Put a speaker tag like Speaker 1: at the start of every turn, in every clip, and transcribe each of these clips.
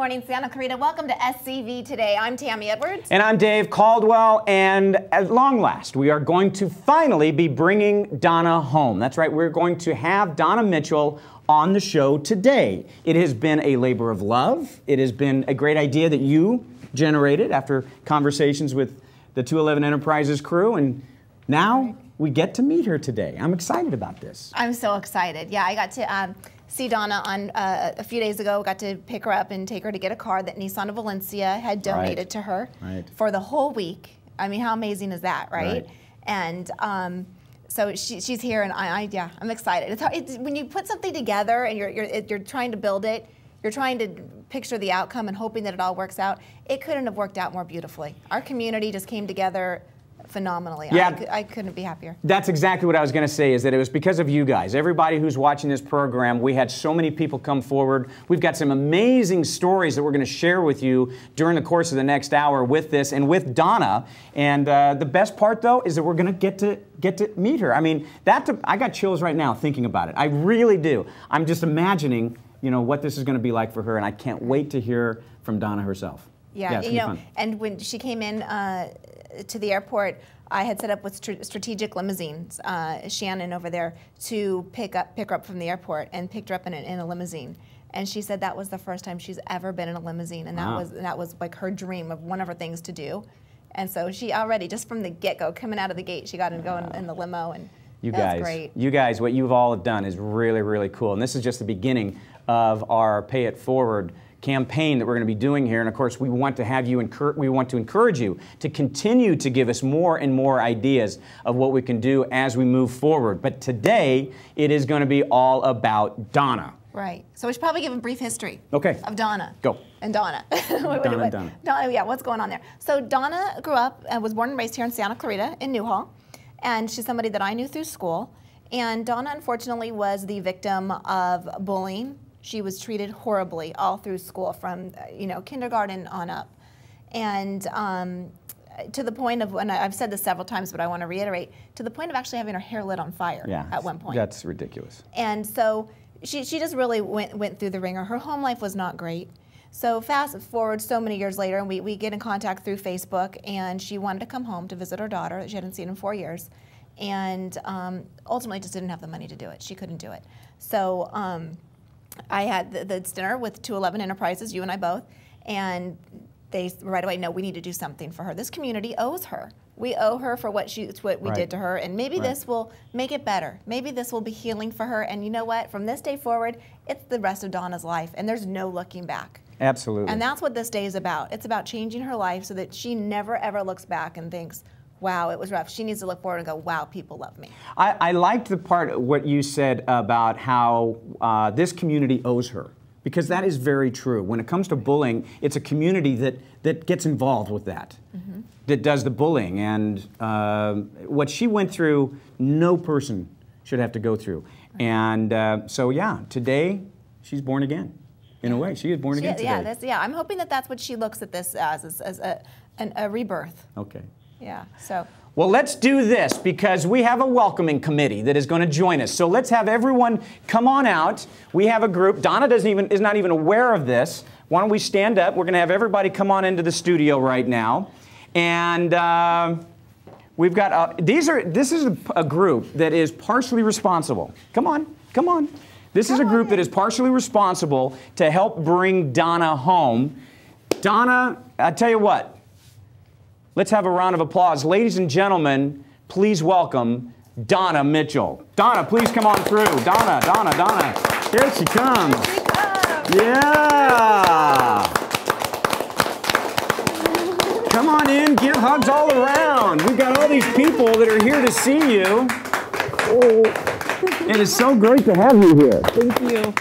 Speaker 1: morning, Santa Clarita. Welcome to SCV Today. I'm Tammy Edwards.
Speaker 2: And I'm Dave Caldwell. And at long last, we are going to finally be bringing Donna home. That's right, we're going to have Donna Mitchell on the show today. It has been a labor of love. It has been a great idea that you generated after conversations with the 211 Enterprises crew. And now we get to meet her today. I'm excited about this.
Speaker 1: I'm so excited. Yeah, I got to see Donna on a few days ago. Got to pick her up and take her to get a car that Nissan of Valencia had donated to her for the whole week. I mean, how amazing is that, right? And so she's here, and yeah, I'm excited. It's when you put something together and you're trying to build it. You're trying to picture the outcome and hoping that it all works out. It couldn't have worked out more beautifully. Our community just came together phenomenally. Yeah, I couldn't be happier.
Speaker 2: That's exactly what I was going to say, is that it was because of you guys. Everybody who's watching this program, we had so many people come forward. We've got some amazing stories that we're going to share with you during the course of the next hour with this and with Donna. And the best part, though, is that we're going to get to meet her. I mean, I got chills right now thinking about it. I really do. I'm just imagining, you know, what this is going to be like for her, and I can't wait to hear from Donna herself.
Speaker 1: Yeah, you know, and when she came in to the airport, I had set up with Strategic Limousines, Shannon over there, to pick her up from the airport, and picked her up in a limousine. And she said that was the first time she's ever been in a limousine, and that was like her dream of one of her things to do. And so she already, just from the get-go, coming out of the gate, she got to go in the limo, and that's great. You
Speaker 2: guys, what you've all done is really, really cool. And this is just the beginning of our Pay It Forward campaign that we're going to be doing here. And of course, we want to have you we want to encourage you to continue to give us more and more ideas of what we can do as we move forward. But today, it is going to be all about Donna.
Speaker 1: Right. So we should probably give a brief history of Donna.
Speaker 2: Go.
Speaker 1: And Donna.
Speaker 2: Donna.
Speaker 1: Yeah, what's going on there? So Donna grew up and was born and raised here in Santa Clarita in Newhall. And she's somebody that I knew through school. And Donna, unfortunately, was the victim of bullying. She was treated horribly all through school, from kindergarten on up, and to the point of, and I've said this several times, but I want to reiterate, to the point of actually having her hair lit on fire at one point.
Speaker 2: That's ridiculous.
Speaker 1: And so she just really went through the ringer. Her home life was not great. So fast forward so many years later, and we get in contact through Facebook, and she wanted to come home to visit her daughter that she hadn't seen in 4 years, and ultimately just didn't have the money to do it. She couldn't do it. So I had the dinner with 211 Enterprises, you and I both, and they right away, no, we need to do something for her. This community owes her. We owe her for what we did to her, and maybe this will make it better. Maybe this will be healing for her, and you know what? From this day forward, it's the rest of Donna's life, and there's no looking back.
Speaker 2: Absolutely.
Speaker 1: And that's what this day is about. It's about changing her life so that she never, ever looks back and thinks, wow, it was rough. She needs to look forward and go, wow, people love me.
Speaker 2: I liked the part, what you said about how this community owes her, because that is very true. When it comes to bullying, it's a community that gets involved with that, that does the bullying. And what she went through, no person should have to go through. And so, yeah, today, she's born again. In a way, she is born again today.
Speaker 1: Yeah, I'm hoping that that's what she looks at this as a rebirth.
Speaker 2: Okay.
Speaker 1: Yeah, so.
Speaker 2: Well, let's do this, because we have a welcoming committee that is going to join us. So let's have everyone come on out. We have a group. Donna is not even aware of this. Why don't we stand up? We're going to have everybody come on into the studio right now. And we've got, this is a group that is partially responsible. Come on, come on. This is a group that is partially responsible to help bring Donna home. Donna, I tell you what. Let's have a round of applause. Ladies and gentlemen, please welcome Donna Mitchell. Donna, please come on through. Donna. Here she comes.
Speaker 1: Here she comes.
Speaker 2: Yeah. Come on in, give hugs all around. We've got all these people that are here to see you. Oh, it is so great to have you here.
Speaker 1: Thank you.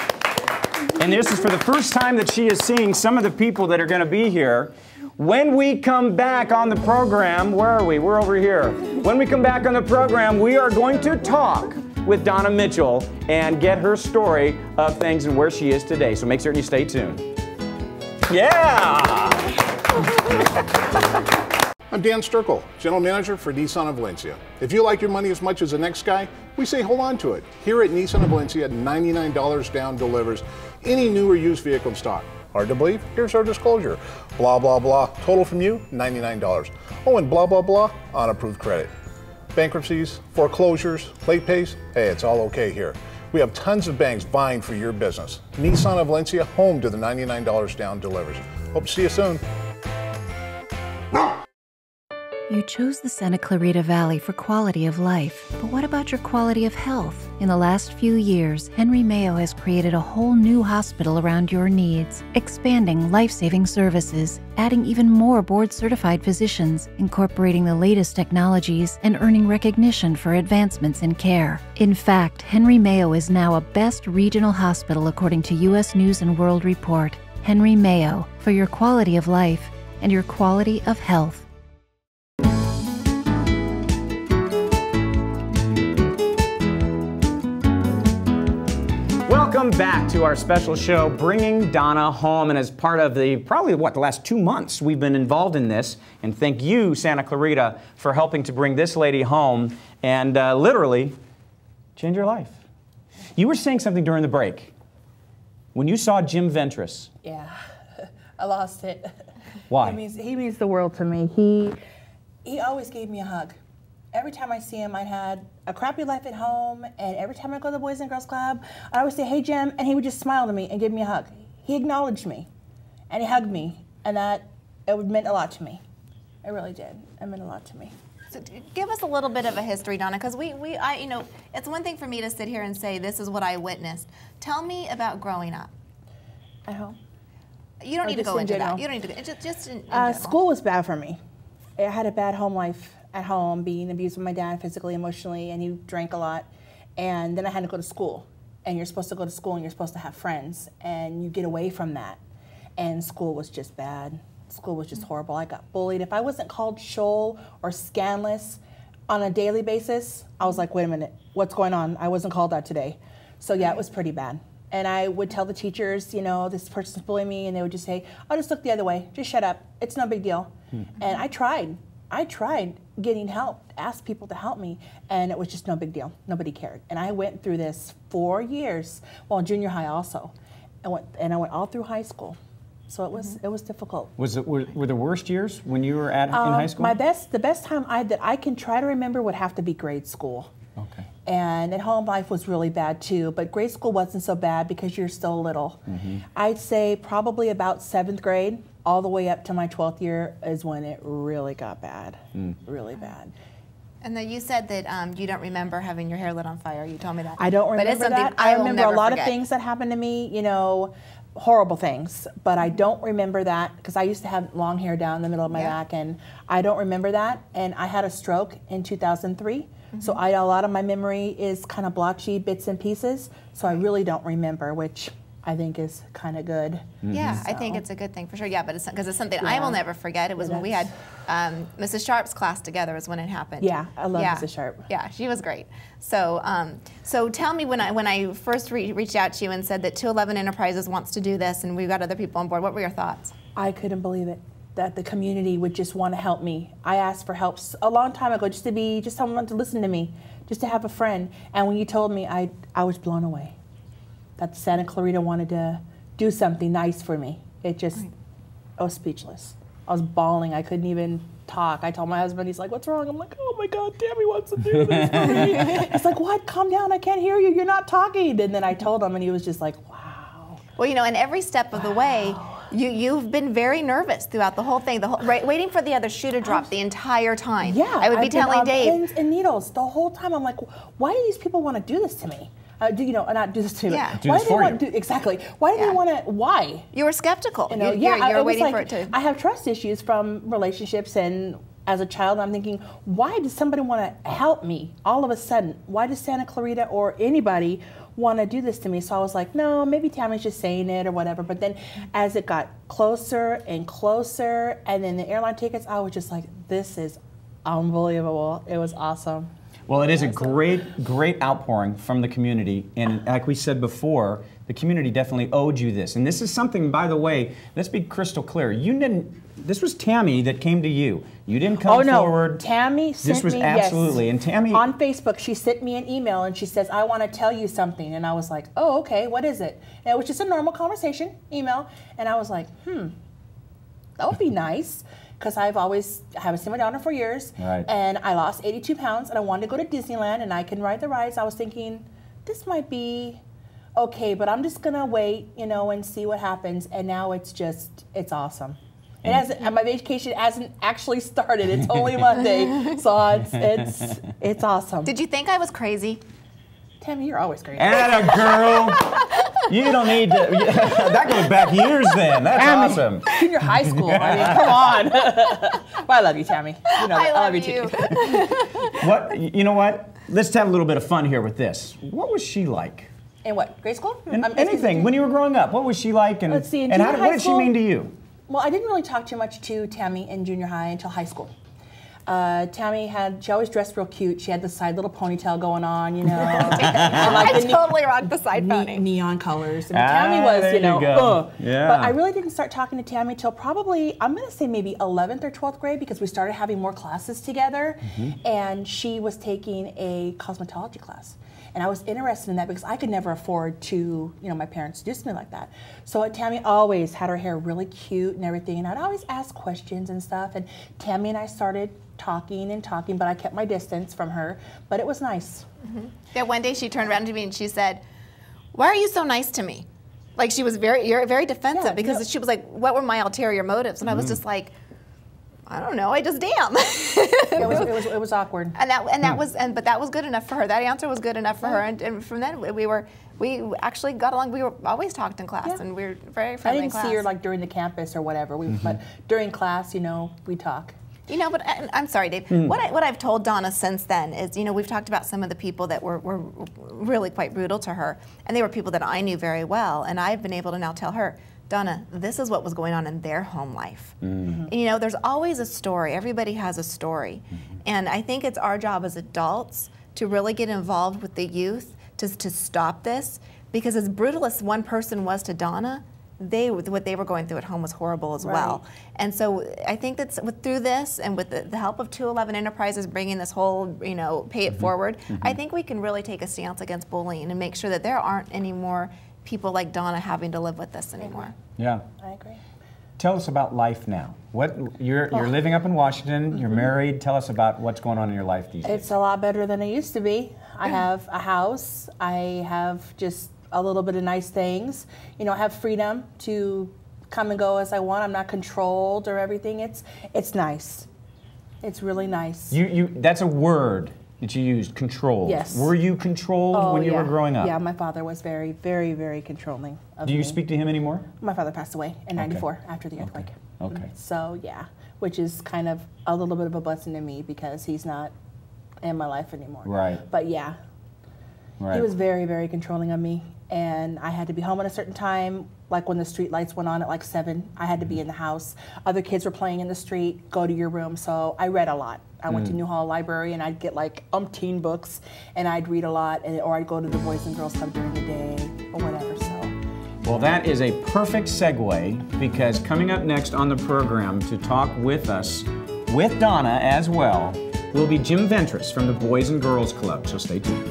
Speaker 2: And this is for the first time that she is seeing some of the people that are going to be here. When we come back on the program, where are we? We're over here. When we come back on the program, we are going to talk with Donna Mitchell and get her story of things and where she is today. So make certain you stay tuned. Yeah!
Speaker 3: I'm Dan Sturkle, General Manager for Nissan of Valencia. If you like your money as much as the next guy, we say hold on to it. Here at Nissan of Valencia, $99 down delivers any new or used vehicle in stock. Hard to believe? Here's our disclosure. Blah, blah, blah. Total from you, $99. Oh, and blah, blah, blah on approved credit. Bankruptcies, foreclosures, late pays, hey, it's all okay here. We have tons of banks vying for your business. Nissan of Valencia, home to the $99 down delivers. Hope to see you soon.
Speaker 4: You chose the Santa Clarita Valley for quality of life, but what about your quality of health? In the last few years, Henry Mayo has created a whole new hospital around your needs, expanding life-saving services, adding even more board-certified physicians, incorporating the latest technologies, and earning recognition for advancements in care. In fact, Henry Mayo is now a best regional hospital according to U.S. News & World Report. Henry Mayo, for your quality of life and your quality of health.
Speaker 2: Welcome back to our special show, Bringing Donna Home. And as part of the, probably the last 2 months we've been involved in this. And thank you, Santa Clarita, for helping to bring this lady home and literally change her life. You were saying something during the break. When you saw Jim Ventris.
Speaker 5: Yeah, I lost it.
Speaker 2: Why?
Speaker 5: He means the world to me. He always gave me a hug. Every time I see him, I had a crappy life at home, and every time I go to the Boys and Girls Club, I always say, "Hey, Jim," and he would just smile to me and give me a hug. He acknowledged me, and he hugged me, and it meant a lot to me. It really did. It meant a lot to me.
Speaker 1: So give us a little bit of a history, Donna, because you know, it's one thing for me to sit here and say, this is what I witnessed. Tell me about growing up.
Speaker 5: At home?
Speaker 1: You don't need to go into that. You don't need to go, just in general.
Speaker 5: School was bad for me. I had a bad home life at home, being abused by my dad physically, emotionally, and he drank a lot. And then I had to go to school. And you're supposed to go to school and you're supposed to have friends. And you get away from that. And school was just bad. School was just horrible. I got bullied. If I wasn't called Shoal or Scandalous on a daily basis, I was like, wait a minute, what's going on? I wasn't called that today. So yeah, it was pretty bad. And I would tell the teachers, you know, this person's bullying me, and they would just say, oh, just look the other way. Just shut up. It's no big deal. And I tried getting help, asked people to help me, and it was just no big deal. Nobody cared. And I went through this 4 years, well, junior high also. I went all through high school. So it was difficult.
Speaker 2: Were the worst years when you were in high school?
Speaker 5: The best time that I can try to remember would have to be grade school.
Speaker 2: Okay.
Speaker 5: And at home life was really bad too, but grade school wasn't so bad because you're still little. I'd say probably about 7th grade, all the way up to my 12th year is when it really got bad, really bad.
Speaker 1: And then you said that you don't remember having your hair lit on fire. You told me that.
Speaker 5: I don't remember that. I remember a lot of things that happened to me, you know, horrible things, but I don't remember that because I used to have long hair down the middle of my back, and I don't remember that. And I had a stroke in 2003. So a lot of my memory is kind of blotchy, bits and pieces, so I really don't remember, which I think is kind of good.
Speaker 1: Yeah, I think it's a good thing for sure. Yeah, but it's because it's something I will never forget. It was when we had Mrs. Sharp's class together is when it happened.
Speaker 5: Yeah, I love Mrs. Sharp.
Speaker 1: Yeah, she was great. So so tell me, when I first reached out to you and said that 211 Enterprises wants to do this and we've got other people on board, what were your thoughts?
Speaker 5: I couldn't believe it, that the community would just want to help me. I asked for help a long time ago, just someone to listen to me, just to have a friend. And when you told me, I was blown away. That Santa Clarita wanted to do something nice for me. I was speechless. I was bawling. I couldn't even talk. I told my husband, he's like, what's wrong? I'm like, oh my God, Tammy wants to do this for me. It's like, what? Calm down. I can't hear you. You're not talking. And then I told him, and he was just like, wow.
Speaker 1: Well, you know, and every step of the way, you've been very nervous throughout the whole thing, waiting for the other shoe to drop the entire time.
Speaker 5: Yeah.
Speaker 1: I would be telling Dave.
Speaker 5: Pins and needles the whole time. I'm like, why do these people want to do this to me? Not do this to me.
Speaker 1: Yeah.
Speaker 2: Do this for you.
Speaker 5: Exactly. Why do they want to? Why?
Speaker 1: You were skeptical.
Speaker 5: You know,
Speaker 1: you're waiting for it to.
Speaker 5: I have trust issues from relationships, and as a child, I'm thinking, why does somebody want to help me all of a sudden? Why does Santa Clarita or anybody want to do this to me? So I was like, no, maybe Tammy's just saying it or whatever. But then as it got closer and closer, and then the airline tickets, I was just like, this is unbelievable. It was awesome.
Speaker 2: Well, it is a great outpouring from the community, and like we said before, the community definitely owed you this. And this is something, by the way, let's be crystal clear. You didn't. This was Tammy that came to you. You didn't come forward.
Speaker 5: Tammy sent me.
Speaker 2: This was absolutely,
Speaker 5: yes.
Speaker 2: And Tammy
Speaker 5: on Facebook, she sent me an email and she says, "I want to tell you something." And I was like, "Oh, okay. What is it?" And it was just a normal conversation email, and I was like, that would be nice. Because I haven't seen my daughter for years,
Speaker 2: right.
Speaker 5: And I lost 82 pounds, and I wanted to go to Disneyland, and I can ride the rides. I was thinking, this might be okay, but I'm just gonna wait, and see what happens. And now it's awesome. My vacation hasn't actually started. It's only Monday, so it's awesome.
Speaker 1: Did you think I was crazy?
Speaker 5: Tammy, you're always crazy.
Speaker 2: Atta girl. You don't need to. That goes back years then. That's awesome.
Speaker 5: Junior high school. I mean, come on. Well, I love you, Tammy. You know
Speaker 1: I love
Speaker 5: you too.
Speaker 2: What? You know what? Let's have a little bit of fun here with this. What was she like?
Speaker 5: In what? Grade school?
Speaker 2: Anything. When you were growing up, what was she like? And,
Speaker 5: Let's see, in
Speaker 2: and
Speaker 5: junior
Speaker 2: what
Speaker 5: high
Speaker 2: did she
Speaker 5: school-
Speaker 2: mean to you?
Speaker 5: Well, I didn't really talk too much to Tammy in junior high until high school. Tammy she always dressed real cute. She had the side little ponytail going on,
Speaker 1: I totally rocked the side pony.
Speaker 5: Neon colors. And Tammy was,
Speaker 2: there you go. Yeah.
Speaker 5: But I really didn't start talking to Tammy till probably, I'm going to say maybe 11th or 12th grade, because we started having more classes together. And she was taking a cosmetology class. And I was interested in that because I could never afford to, my parents to do something like that. So Tammy always had her hair really cute and everything, and I'd always ask questions and stuff. And Tammy and I started talking, but I kept my distance from her. But it was nice.
Speaker 1: Yeah, one day she turned around to me and she said, "Why are you so nice to me?" Like she was very defensive because she was like, "What were my ulterior motives?" And I was just like, I don't know. I just am.
Speaker 5: It was awkward.
Speaker 1: But that was good enough for her. That answer was good enough for her. And from then we actually got along. We were always talked in class, and we were very friendly in class.
Speaker 5: I didn't see her like during the campus or whatever. But during class, we talk.
Speaker 1: But I'm sorry, Dave. What I've told Donna since then is, we've talked about some of the people that were really quite brutal to her, and they were people that I knew very well, and I've been able to now tell her, Donna, this is what was going on in their home life. And, there's always a story. Everybody has a story. And I think it's our job as adults to really get involved with the youth to stop this, because as brutal as one person was to Donna, what they were going through at home was horrible as well. And so I think that through this and with the help of 211 Enterprises bringing this whole, pay it forward, I think we can really take a stance against bullying and make sure that there aren't any more people like Donna having to live with this anymore.
Speaker 2: Yeah.
Speaker 5: I agree.
Speaker 2: Tell us about life now. You're living up in Washington, you're married. Tell us about what's going on in your life these days.
Speaker 5: It's a lot better than it used to be. I have a house. I have just a little bit of nice things. I have freedom to come and go as I want. I'm not controlled or everything. It's nice. It's really nice.
Speaker 2: That's a word that you used, controlled.
Speaker 5: Yes.
Speaker 2: Were you controlled when you were growing up?
Speaker 5: Yeah, my father was very, very, very controlling of me.
Speaker 2: Do you speak to him anymore?
Speaker 5: My father passed away in '94 after the earthquake.
Speaker 2: Okay.
Speaker 5: So yeah, which is kind of a little bit of a blessing to me because he's not in my life anymore.
Speaker 2: Right.
Speaker 5: But yeah, he was very, very controlling of me. And I had to be home at a certain time, like when the street lights went on at like 7, I had to be in the house. Other kids were playing in the street, go to your room. So I read a lot. I went to Newhall Library and I'd get like umpteen books and I'd read a lot, or I'd go to the Boys and Girls Club during the day or whatever, so.
Speaker 2: Well, that is a perfect segue, because coming up next on the program to talk with us, with Donna as well, will be Jim Ventris from the Boys and Girls Club, so stay tuned.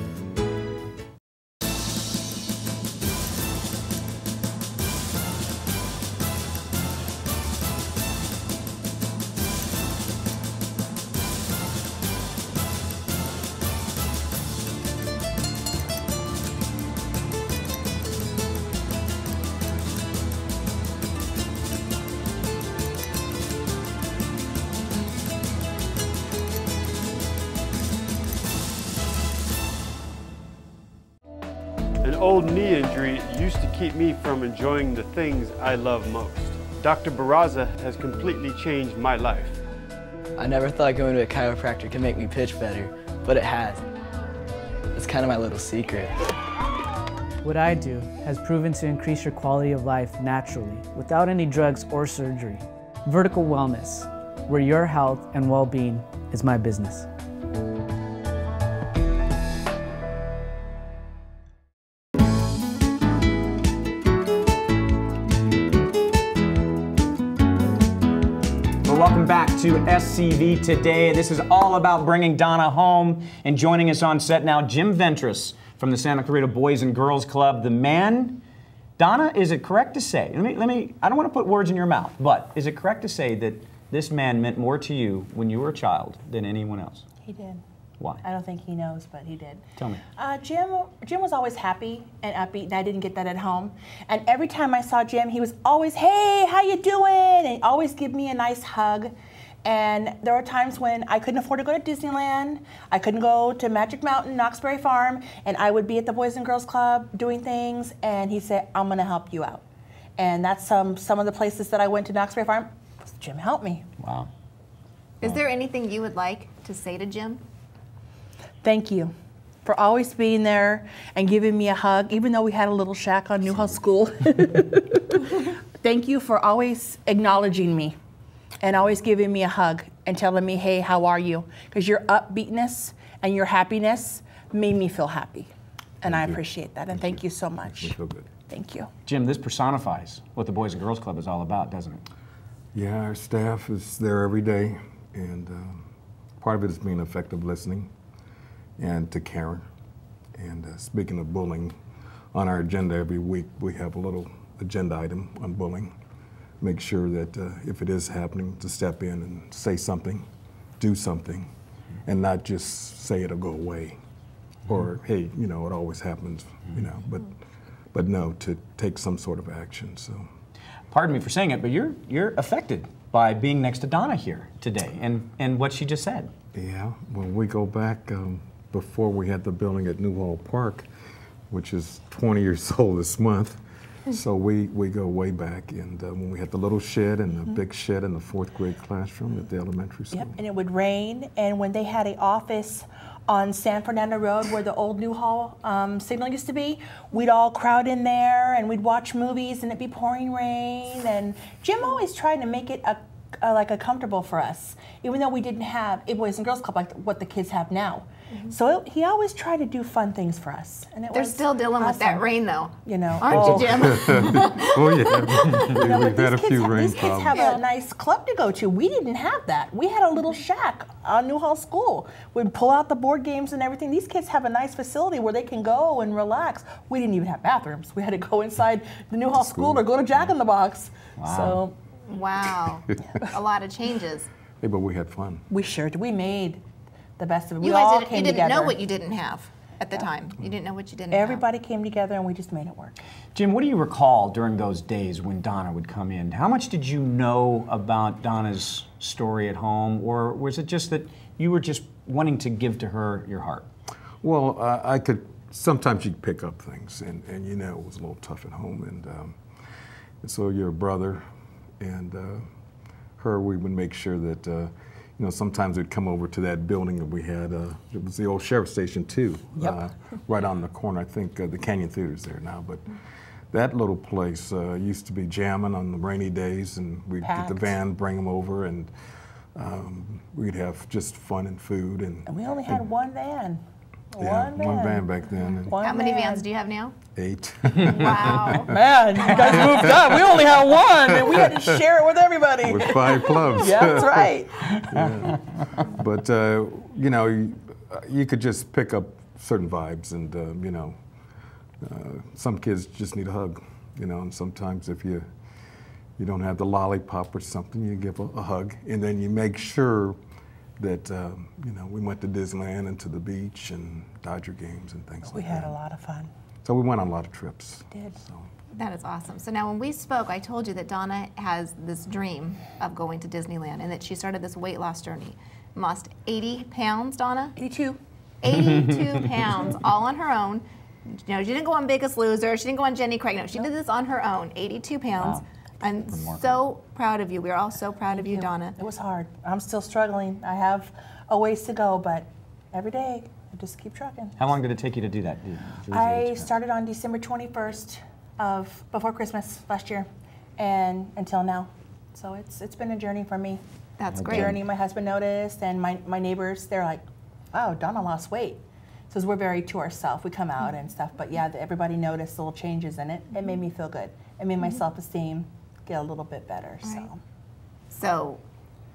Speaker 6: An old knee injury used to keep me from enjoying the things I love most. Dr. Barraza has completely changed my life.
Speaker 7: I never thought going to a chiropractor could make me pitch better, but it has. It's kind of my little secret.
Speaker 8: What I do has proven to increase your quality of life naturally, without any drugs or surgery. Vertical Wellness, where your health and well-being is my business.
Speaker 2: back to SCV Today. This is all about bringing Donna home, and joining us on set now, Jim Ventris from the Santa Clarita Boys and Girls Club. The man, Donna, is it correct to say, let me, I don't want to put words in your mouth, but is it correct to say that this man meant more to you when you were a child than anyone else?
Speaker 5: He did.
Speaker 2: Why?
Speaker 5: I don't think he knows, but he did.
Speaker 2: Tell me.
Speaker 5: Jim was always happy and upbeat, and I didn't get that at home. And every time I saw Jim, he was always, "Hey, how you doing?" And he'd always give me a nice hug. And there were times when I couldn't afford to go to Disneyland, I couldn't go to Magic Mountain, Knoxbury Farm, and I would be at the Boys and Girls Club doing things, and he said, "I'm gonna help you out." And that's some of the places that I went to Knoxbury Farm. Jim helped me.
Speaker 2: Wow.
Speaker 1: Is there anything you would like to say to Jim?
Speaker 5: Thank you for always being there and giving me a hug, even though we had a little shack on Newhall School. Thank you for always acknowledging me and always giving me a hug and telling me, "Hey, how are you?" Because your upbeatness and your happiness made me feel happy. And I appreciate that. And thank you so much.
Speaker 3: We feel good.
Speaker 5: Thank you.
Speaker 2: Jim, this personifies what the Boys and Girls Club is all about, doesn't it?
Speaker 9: Yeah, our staff is there every day, and part of it is being effective listening, and to Karen. And speaking of bullying, on our agenda every week we have a little agenda item on bullying. Make sure that if it is happening, to step in and say something, do something, and not just say it'll go away, or hey, you know, it always happens, you know. But no, to take some sort of action. So.
Speaker 2: Pardon me for saying it, but you're affected by being next to Donna here today and what she just said.
Speaker 9: Yeah, when we go back, before we had the building at Newhall Park, which is 20 years old this month, so we go way back, and when we had the little shed and the big shed in the 4th grade classroom at the elementary school.
Speaker 5: Yep, and it would rain, and when they had an office on San Fernando Road where the old Newhall signal used to be, we'd all crowd in there and we'd watch movies and it'd be pouring rain, and Jim always tried to make it like a comfortable for us, even though we didn't have a Boys and Girls Club like what the kids have now. So he always tried to do fun things for us. And
Speaker 1: They're still dealing with that rain, though.
Speaker 5: You know,
Speaker 1: aren't you, Jim?
Speaker 9: Oh yeah, we've had a few rain
Speaker 5: These kids have a nice club to go to. We didn't have that. We had a little shack on Newhall School. We'd pull out the board games and everything. These kids have a nice facility where they can go and relax. We didn't even have bathrooms. We had to go inside the Newhall School or go to Jack in the Box.
Speaker 2: Wow.
Speaker 5: So,
Speaker 1: wow, a lot of changes.
Speaker 9: Hey, but we had fun.
Speaker 5: We sure did. We made the best of it.
Speaker 1: You
Speaker 5: We all
Speaker 1: guys
Speaker 5: came
Speaker 1: didn't
Speaker 5: together.
Speaker 1: know what you didn't have at the time. You didn't know what you didn't
Speaker 5: Everybody came together and we just made it work.
Speaker 2: Jim, what do you recall during those days when Donna would come in? How much did you know about Donna's story at home, or was it just that you were just wanting to give to her your heart?
Speaker 9: Well, I could, sometimes you pick up things, and you know it was a little tough at home, and so your brother and her, we would make sure that, you know, sometimes we'd come over to that building that we had, it was the old sheriff's station too, right on the corner. I think the Canyon Theater's there now, but that little place used to be jamming on the rainy days, and we'd get the van, bring them over, and we'd have just fun and food. And
Speaker 5: we only had one van.
Speaker 9: Yeah, one van back then.
Speaker 1: How many vans do you have now?
Speaker 9: 8.
Speaker 1: Wow.
Speaker 5: Man, you guys moved up. We only had one, and we had to share it with everybody.
Speaker 9: With 5 clubs.
Speaker 5: Yeah, that's right.
Speaker 9: Yeah. But, you know, you could just pick up certain vibes, and, you know, some kids just need a hug, you know, and sometimes if you don't have the lollipop or something, you give a hug, and then you make sure that, you know, we went to Disneyland and to the beach and Dodger games and things like that.
Speaker 5: We had a lot of fun.
Speaker 9: So we went on a lot of trips.
Speaker 5: We did.
Speaker 9: So.
Speaker 1: That is awesome. So now when we spoke, I told you that Donna has this dream of going to Disneyland and that she started this weight loss journey. Lost 80 pounds, Donna?
Speaker 5: 82.
Speaker 1: 82 pounds, all on her own. You know, she didn't go on Biggest Loser. She didn't go on Jenny Craig. No, she did this on her own, 82 pounds.
Speaker 2: Wow.
Speaker 1: I'm so proud of you. We're all so proud of you, Donna.
Speaker 5: It was hard. I'm still struggling. I have a ways to go, but every day I just keep trucking.
Speaker 2: How long did it take you to do that?
Speaker 5: I started on December 21st of before Christmas last year, and until now. So it's been a journey for me.
Speaker 1: That's
Speaker 5: A
Speaker 1: great.
Speaker 5: journey my husband noticed, and my neighbors, they're like, wow, Donna lost weight. So we're very to ourselves. We come out and stuff, but yeah, everybody noticed little changes in it. It made me feel good. It made my self-esteem get a little bit better.
Speaker 1: Right. So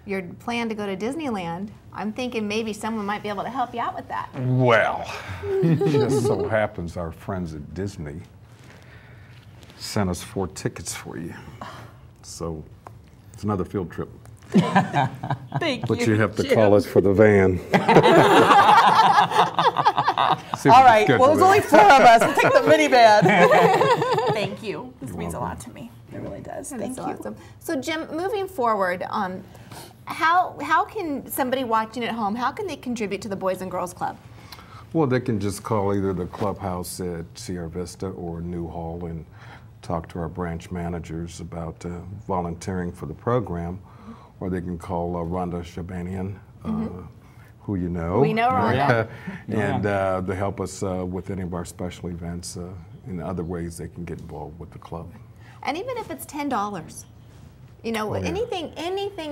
Speaker 1: your plan to go to Disneyland, I'm thinking maybe someone might be able to help you out with that.
Speaker 9: Well, it just so happens our friends at Disney sent us 4 tickets for you. So it's another field trip.
Speaker 5: Thank you.
Speaker 9: But you have to call us for the van.
Speaker 5: All right, well, there's only 4 of us. We'll take the minivan. Thank you. This means a lot to me. It really does. Thank you.
Speaker 1: Awesome. So Jim, moving forward, how can somebody watching at home, how can they contribute to the Boys and Girls Club?
Speaker 9: Well, they can just call either the clubhouse at Sierra Vista or New Hall and talk to our branch managers about volunteering for the program, or they can call Rhonda Shabanian, who you know.
Speaker 1: We know Rhonda.
Speaker 9: And they help us with any of our special events and other ways they can get involved with the club.
Speaker 1: And even if it's $10, you know, anything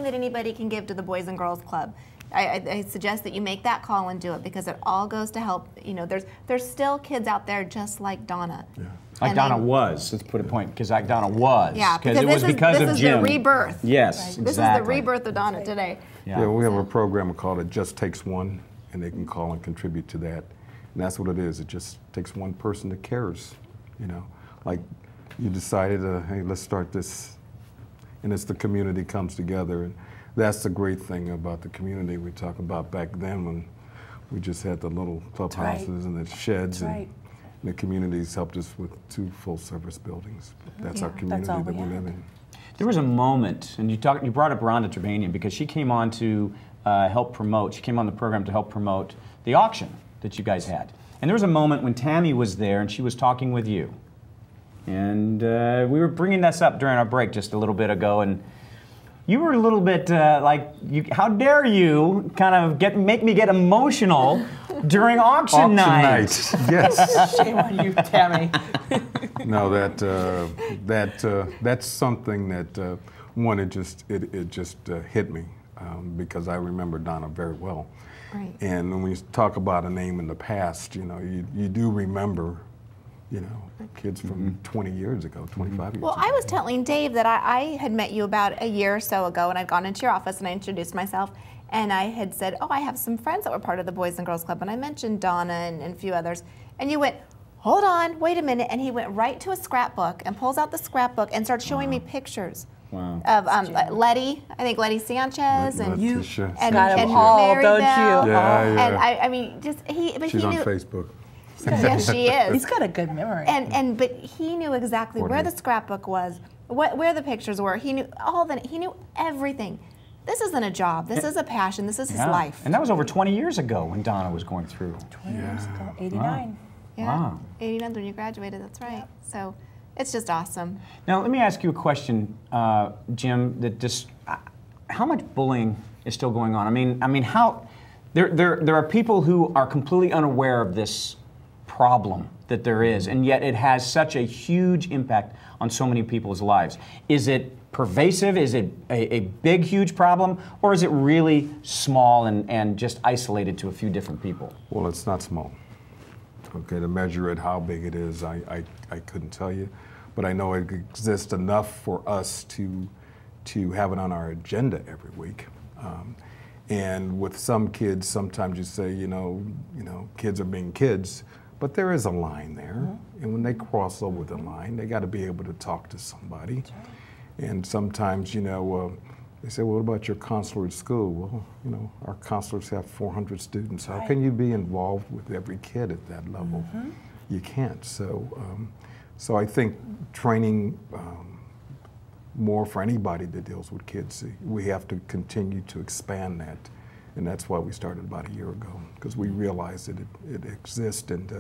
Speaker 1: that anybody can give to the Boys and Girls Club, I suggest that you make that call and do it, because it all goes to help. You know, there's still kids out there just like Donna.
Speaker 2: Yeah. Like Donna was. Let's put a point, because like Donna was.
Speaker 1: Yeah, because
Speaker 2: it was because of Jim.
Speaker 1: This is the rebirth.
Speaker 2: Yes,
Speaker 1: right.
Speaker 2: exactly.
Speaker 1: This is the rebirth of Donna today.
Speaker 9: Yeah, we have a program called It Just Takes One, and they can call and contribute to that. And that's what it is. It just takes one person that cares, you know. Like you decided, hey, let's start this, and it's the community comes together. And that's the great thing about the community we talk about back then, when we just had the little clubhouses and the sheds, and the communities helped us with 2 full-service buildings. That's our community that we live in.
Speaker 2: There was a moment, and you brought up Rhonda Trebanian, because she came on to help promote. She came on the program to help promote the auction that you guys had. And there was a moment when Tammy was there, and she was talking with you. And we were bringing this up during our break just a little bit ago, and you were a little bit how dare you kind of make me get emotional during auction night.
Speaker 9: Yes.
Speaker 5: Shame on you, Tammy.
Speaker 9: No, that's something that one, it just hit me because I remember Donna very well.
Speaker 1: Right.
Speaker 9: And when we talk about a name in the past, you know, you do remember, you know, kids from 20 years ago, 25 years ago.
Speaker 1: Well, I was telling Dave that I had met you about a year or so ago, and I'd gone into your office and I introduced myself, and I had said, oh, I have some friends that were part of the Boys and Girls Club, and I mentioned Donna and a few others, and you went, hold on, wait a minute, and he went right to a scrapbook and pulls out the scrapbook and started showing me pictures of Letty, I think Letty Sanchez, and you, and married them. And I mean, just
Speaker 9: She's on Facebook.
Speaker 1: Yes, she is.
Speaker 5: He's got a good memory.
Speaker 1: But he knew exactly where the scrapbook was, where the pictures were. He knew he knew everything. This isn't a job. This is a passion. This is his life.
Speaker 2: And that was over 20 years ago when Donna was going through.
Speaker 5: 20 years ago, 89.
Speaker 1: Yeah,
Speaker 2: wow.
Speaker 1: 89 when you graduated. That's right. So it's just awesome.
Speaker 2: Now let me ask you a question, Jim. That just how much bullying is still going on? I mean, how there are people who are completely unaware of this problem that there is, and yet it has such a huge impact on so many people's lives. Is it pervasive? Is it a big, huge problem? Or is it really small and just isolated to a few different people?
Speaker 9: Well, it's not small. Okay, to measure it, how big it is, I couldn't tell you. But I know it exists enough for us to have it on our agenda every week. And with some kids, sometimes you say, you know, kids are being kids, but there is a line there. And when they cross over the line, they got to be able to talk to somebody. And sometimes, you know, they say, well, what about your counselor at school? Well, you know, our counselors have 400 students. How can you be involved with every kid at that level? You can't. So, so I think training more for anybody that deals with kids, we have to continue to expand that. And that's why we started about a year ago, because we realized that it exists and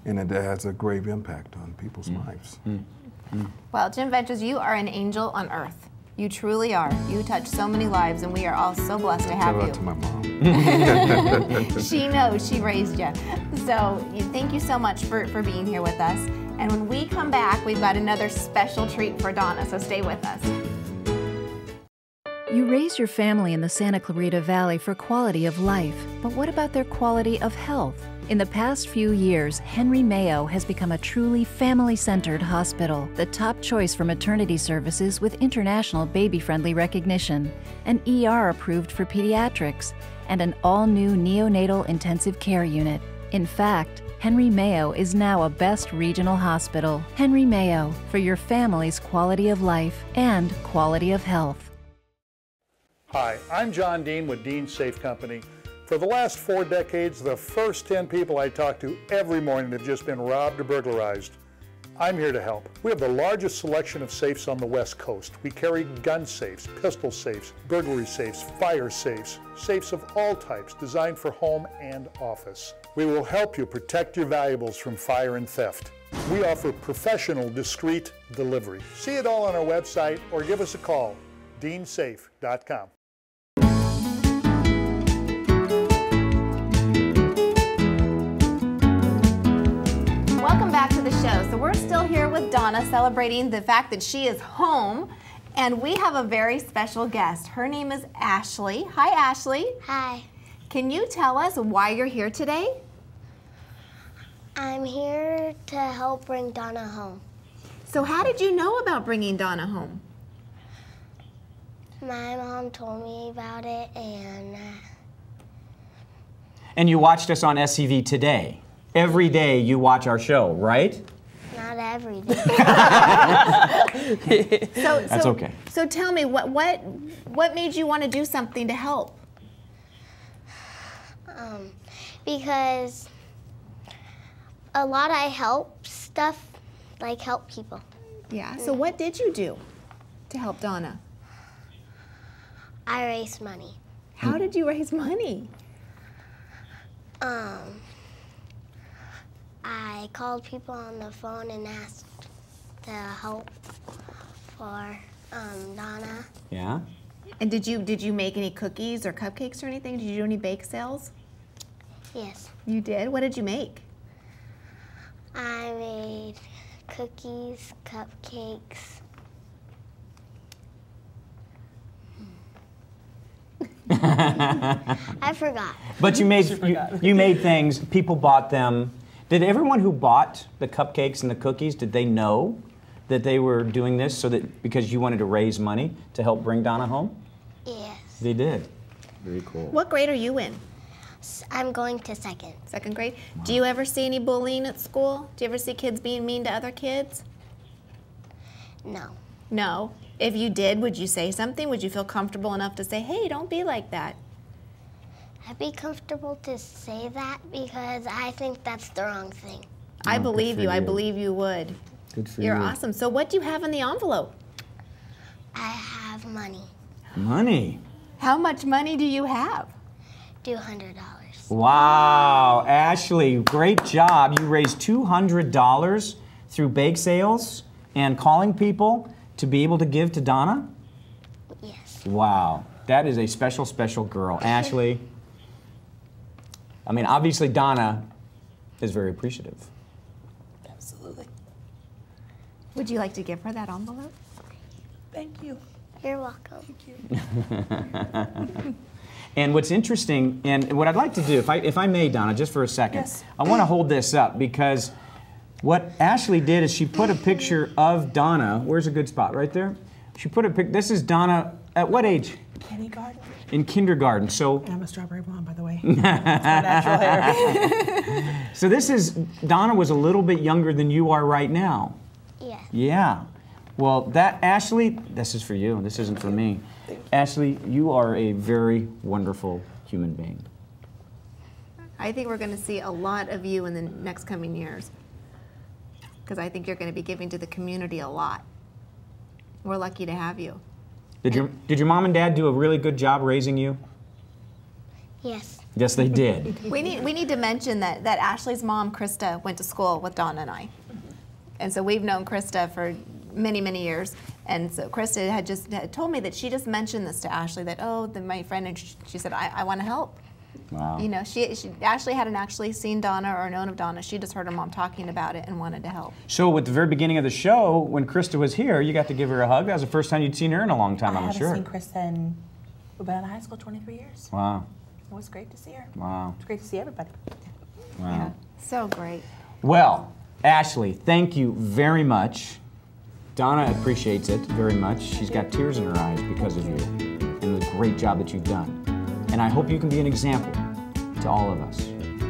Speaker 9: it has a grave impact on people's lives.
Speaker 1: Well, Jim Ventures, you are an angel on earth. You truly are. You touch so many lives, and we are all so blessed to have you.
Speaker 9: Shout out to my mom.
Speaker 1: She knows. She raised you. So thank you so much for being here with us. And when we come back, we've got another special treat for Donna, so stay with us.
Speaker 4: You raise your family in the Santa Clarita Valley for quality of life, but what about their quality of health? In the past few years, Henry Mayo has become a truly family-centered hospital, the top choice for maternity services with international baby-friendly recognition, an ER approved for pediatrics, and an all-new neonatal intensive care unit. In fact, Henry Mayo is now a best regional hospital. Henry Mayo, for your family's quality of life and quality of health.
Speaker 10: Hi, I'm John Dean with Dean Safe Company. For the last 4 decades, the first 10 people I talk to every morning have just been robbed or burglarized. I'm here to help. We have the largest selection of safes on the West Coast. We carry gun safes, pistol safes, burglary safes, fire safes, safes of all types designed for home and office. We will help you protect your valuables from fire and theft. We offer professional, discreet delivery. See it all on our website or give us a call, deansafe.com.
Speaker 1: Welcome back to the show. So we're still here with Donna celebrating the fact that she is home, and we have a very special guest. Her name is Ashley. Hi, Ashley.
Speaker 11: Hi.
Speaker 1: Can you tell us why you're here today?
Speaker 11: I'm here to help bring Donna home.
Speaker 1: So how did you know about bringing Donna home?
Speaker 11: My mom told me about it,
Speaker 2: And you watched us on SCV Today. Every day you watch our show, right?
Speaker 11: not every day.
Speaker 2: That's okay.
Speaker 1: So tell me, what made you want to do something to help?
Speaker 11: Because a lot I help stuff, like help people.
Speaker 1: Yeah, so what did you do to help Donna?
Speaker 11: I raised money.
Speaker 1: How did you raise money?
Speaker 11: I called people on the phone and asked to help for Donna.
Speaker 2: Yeah?
Speaker 1: And did you make any cookies or cupcakes or anything? Did you do any bake sales?
Speaker 11: Yes.
Speaker 1: You did? What did you make?
Speaker 11: I made cookies, cupcakes. I forgot.
Speaker 2: But you made you made things. People bought them. Did everyone who bought the cupcakes and the cookies, did they know that they were doing this so that because you wanted to raise money to help bring Donna home?
Speaker 11: Yes.
Speaker 2: They did. Very cool.
Speaker 1: What grade are you in?
Speaker 11: I'm going to second.
Speaker 1: Second grade. Wow. Do you ever see any bullying at school? Do you ever see kids being mean to other kids?
Speaker 11: No.
Speaker 1: No. If you did, would you say something? Would you feel comfortable enough to say, hey, don't be like that?
Speaker 11: I'd be comfortable to say that because I think that's the wrong thing.
Speaker 1: I believe you. I believe you would.
Speaker 2: Good for
Speaker 1: You're
Speaker 2: you.
Speaker 1: awesome. So what do you have in the envelope?
Speaker 11: I have money.
Speaker 2: Money.
Speaker 1: How much money do you have?
Speaker 11: $200.
Speaker 2: Wow, Ashley, great job. You raised $200 through bake sales and calling people to be able to give to Donna?
Speaker 11: Yes.
Speaker 2: Wow, that is a special, special girl. Ashley, I mean, obviously Donna is very appreciative.
Speaker 5: Absolutely.
Speaker 1: Would you like to give her that envelope?
Speaker 5: Thank you.
Speaker 11: You're welcome.
Speaker 5: Thank you.
Speaker 2: And what's interesting, and what I'd like to do, if I may, Donna, just for a second,
Speaker 5: yes.
Speaker 2: I want to hold this up because what Ashley did is she put a picture of Donna. Where's a good spot? Right there? She put a pic. This is Donna at what age?
Speaker 5: Kindergarten.
Speaker 2: In kindergarten. So
Speaker 5: I'm a strawberry blonde, by the way. That's my natural hair.
Speaker 2: So this is, Donna was a little bit younger than you are right now.
Speaker 11: Yeah.
Speaker 2: Yeah. Well, that, Ashley, this is for you. This isn't for me. Ashley, you are a very wonderful human being.
Speaker 1: I think we're going to see a lot of you in the next coming years because I think you're going to be giving to the community a lot. We're lucky to have you.
Speaker 2: Did your mom and dad do a really good job raising you?
Speaker 11: Yes.
Speaker 2: Yes, they did.
Speaker 1: We need to mention that Ashley's mom, Krista, went to school with Donna and I. And so we've known Krista for many, many years. And so Krista had told me that she just mentioned this to Ashley, that, my friend, and she said, I want to help.
Speaker 2: Wow.
Speaker 1: You know, Ashley hadn't actually seen Donna or known of Donna. She just heard her mom talking about it and wanted to help.
Speaker 2: So at the very beginning of the show, when Krista was here, you got to give her a hug. That was the first time you'd seen her in a long time, I'm sure.
Speaker 5: I haven't seen Krista in, we've been out of high school 23 years.
Speaker 2: Wow.
Speaker 5: It was great to see her.
Speaker 2: Wow.
Speaker 5: It's great to see everybody.
Speaker 2: Wow.
Speaker 1: Yeah, so great.
Speaker 2: Well, Ashley, thank you very much. Donna appreciates it very much. She's got tears in her eyes because of you and the great job that you've done. And I hope you can be an example to all of us.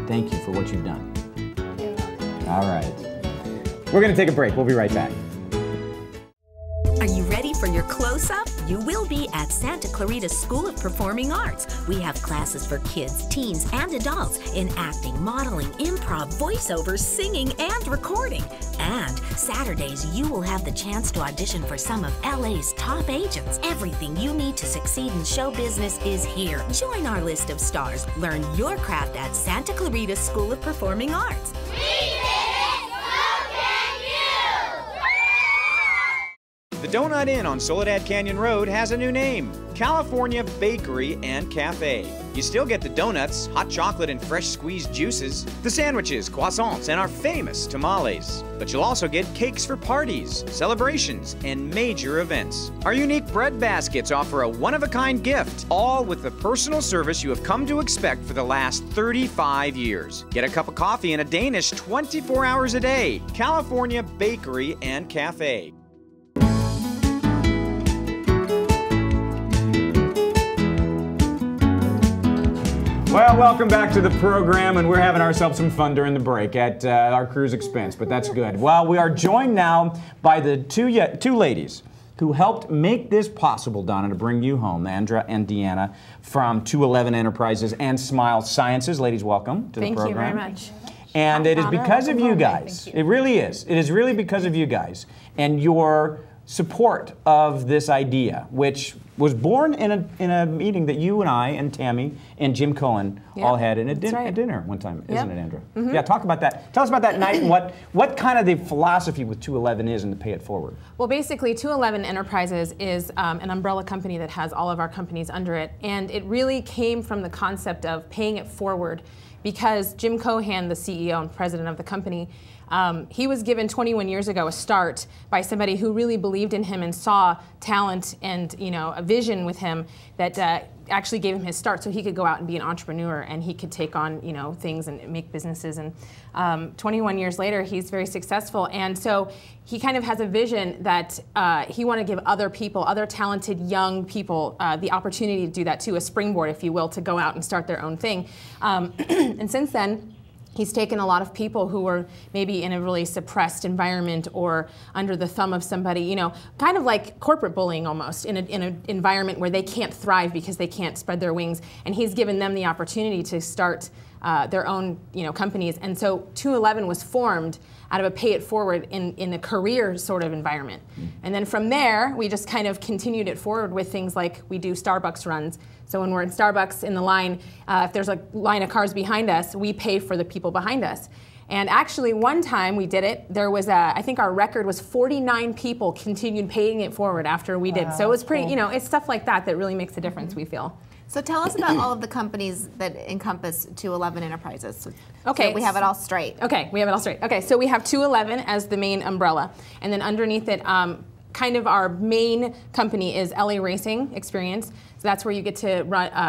Speaker 2: Thank you for what you've done. All right. We're going to take a break. We'll be right back.
Speaker 12: Are you ready for your close-up? You will be at Santa Clarita School of Performing Arts. We have classes for kids, teens, and adults in acting, modeling, improv, voiceover, singing, and recording. And Saturdays, you will have the chance to audition for some of LA's top agents. Everything you need to succeed in show business is here. Join our list of stars. Learn your craft at Santa Clarita School of Performing Arts.
Speaker 2: The Donut Inn on Soledad Canyon Road has a new name, California Bakery and Cafe. You still get the donuts, hot chocolate, and fresh squeezed juices, the sandwiches, croissants, and our famous tamales. But you'll also get cakes for parties, celebrations, and major events. Our unique bread baskets offer a one-of-a-kind gift, all with the personal service you have come to expect for the last 35 years. Get a cup of coffee and a Danish 24 hours a day. California Bakery and Cafe. Well, welcome back to the program, and we're having ourselves some fun during the break at our crew's expense, but that's good. Well, we are joined now by the two ladies who helped make this possible, Donna, to bring you home, Andra and Deanna from 211 Enterprises and Smile Sciences. Ladies, welcome to the program.
Speaker 13: Thank you very much.
Speaker 2: And it is because of you guys. It really is. It is really because of you guys and your support of this idea, which was born in a meeting that you and I and Tammy and Jim Cohen all had in a dinner one time, isn't it, Andra? Mm-hmm. Yeah, talk about that. Tell us about that night and what kind of the philosophy with 211 is and the Pay It Forward.
Speaker 13: Well, basically, 211 Enterprises is an umbrella company that has all of our companies under it, and it really came from the concept of paying it forward because Jim Cohan, the CEO and president of the company, he was given 21 years ago a start by somebody who really believed in him and saw talent and a vision with him that actually gave him his start so he could go out and be an entrepreneur and he could take on things and make businesses. And 21 years later, he's very successful. And so he kind of has a vision that he wanted to give other people, other talented young people, the opportunity to do that too, a springboard, if you will, to go out and start their own thing. And since then, he's taken a lot of people who were maybe in a really suppressed environment or under the thumb of somebody, kind of like corporate bullying almost, in an environment where they can't thrive because they can't spread their wings. And he's given them the opportunity to start their own companies. And so 211 was formed out of a pay it forward in a career sort of environment. And then from there, we just kind of continued it forward with things like we do Starbucks runs. So when we're in Starbucks in the line, if there's a line of cars behind us, we pay for the people behind us. And actually, one time we did it, there was I think our record was 49 people continued paying it forward after we did. So it was pretty, it's stuff like that that really makes a difference, we feel.
Speaker 1: So tell us about all of the companies that encompass 211 Enterprises.
Speaker 13: Okay.
Speaker 1: So we have it all straight.
Speaker 13: Okay, we have it all straight. Okay, so we have 211 as the main umbrella. And then underneath it, kind of our main company is LA Racing Experience. So that's where you get to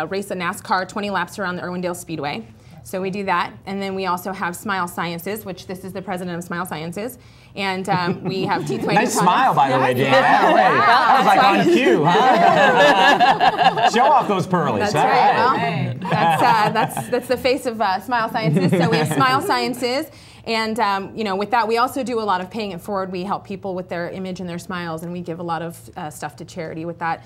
Speaker 13: race a NASCAR 20 laps around the Irwindale Speedway. So we do that. And then we also have Smile Sciences, which this is the president of Smile Sciences. And we have teeth whitening.
Speaker 2: Nice smile, by the way, Dan. That was like on cue, huh? Show off those pearlies.
Speaker 13: That's right. Well, that's the face of Smile Sciences. So we have Smile Sciences. And with that, we also do a lot of paying it forward. We help people with their image and their smiles, and we give a lot of stuff to charity with that.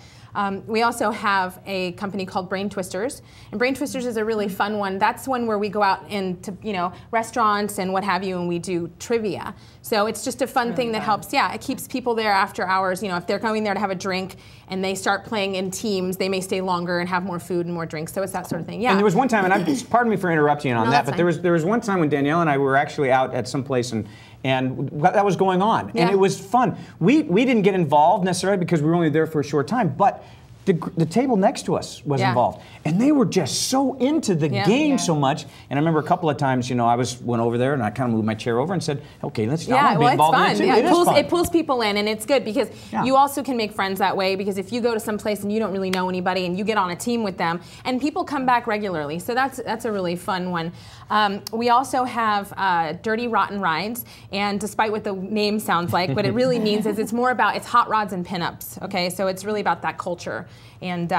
Speaker 13: We also have a company called Brain Twisters, and Brain Twisters is a really fun one. That's one where we go out into restaurants and what have you, and we do trivia. So it's just a fun thing that helps. Yeah, it keeps people there after hours. If they're going there to have a drink and they start playing in teams, they may stay longer and have more food and more drinks. So it's that sort of thing. Yeah.
Speaker 2: And there was one time, and pardon me for interrupting you on that, but there was one time when Danielle and I were actually out at some place and that was going on, and it was fun. We didn't get involved necessarily because we were only there for a short time, but the table next to us was involved, and they were just so into the game so much. And I remember a couple of times, you know, I went over there and I kind of moved my chair over and said, "Okay, let's."
Speaker 13: Yeah,
Speaker 2: be involved
Speaker 13: it's fun.
Speaker 2: In it too.
Speaker 13: It pulls people in, and it's good because you also can make friends that way. Because if you go to some place and you don't really know anybody, and you get on a team with them, and people come back regularly, so that's a really fun one. We also have Dirty Rotten Rides, and despite what the name sounds like, what it really means is it's hot rods and pinups. Okay, so it's really about that culture. And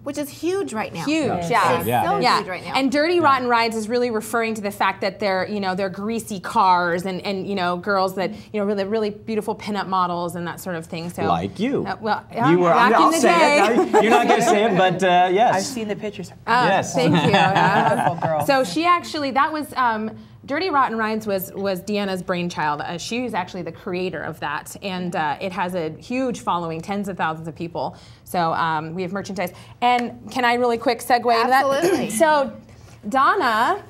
Speaker 1: which is huge right now.
Speaker 13: Huge,
Speaker 1: It's so huge right now.
Speaker 13: And Dirty Rotten Rides is really referring to the fact that they're greasy cars and you know, girls that, you know, really beautiful pinup models and that sort of thing. So
Speaker 2: like you.
Speaker 13: You
Speaker 2: were.
Speaker 13: back
Speaker 2: I'll
Speaker 13: in the
Speaker 2: say
Speaker 13: day.
Speaker 2: it. You're not going to say it, but yes.
Speaker 5: I've seen the pictures.
Speaker 2: Yes.
Speaker 13: Thank you.
Speaker 5: Wonderful girl.
Speaker 13: So she actually, that was. Dirty Rotten Rides was Deanna's brainchild. She was actually the creator of that, and it has a huge following, tens of thousands of people. So we have merchandise. And can I really quick segue into that?
Speaker 1: Absolutely.
Speaker 13: So Donna,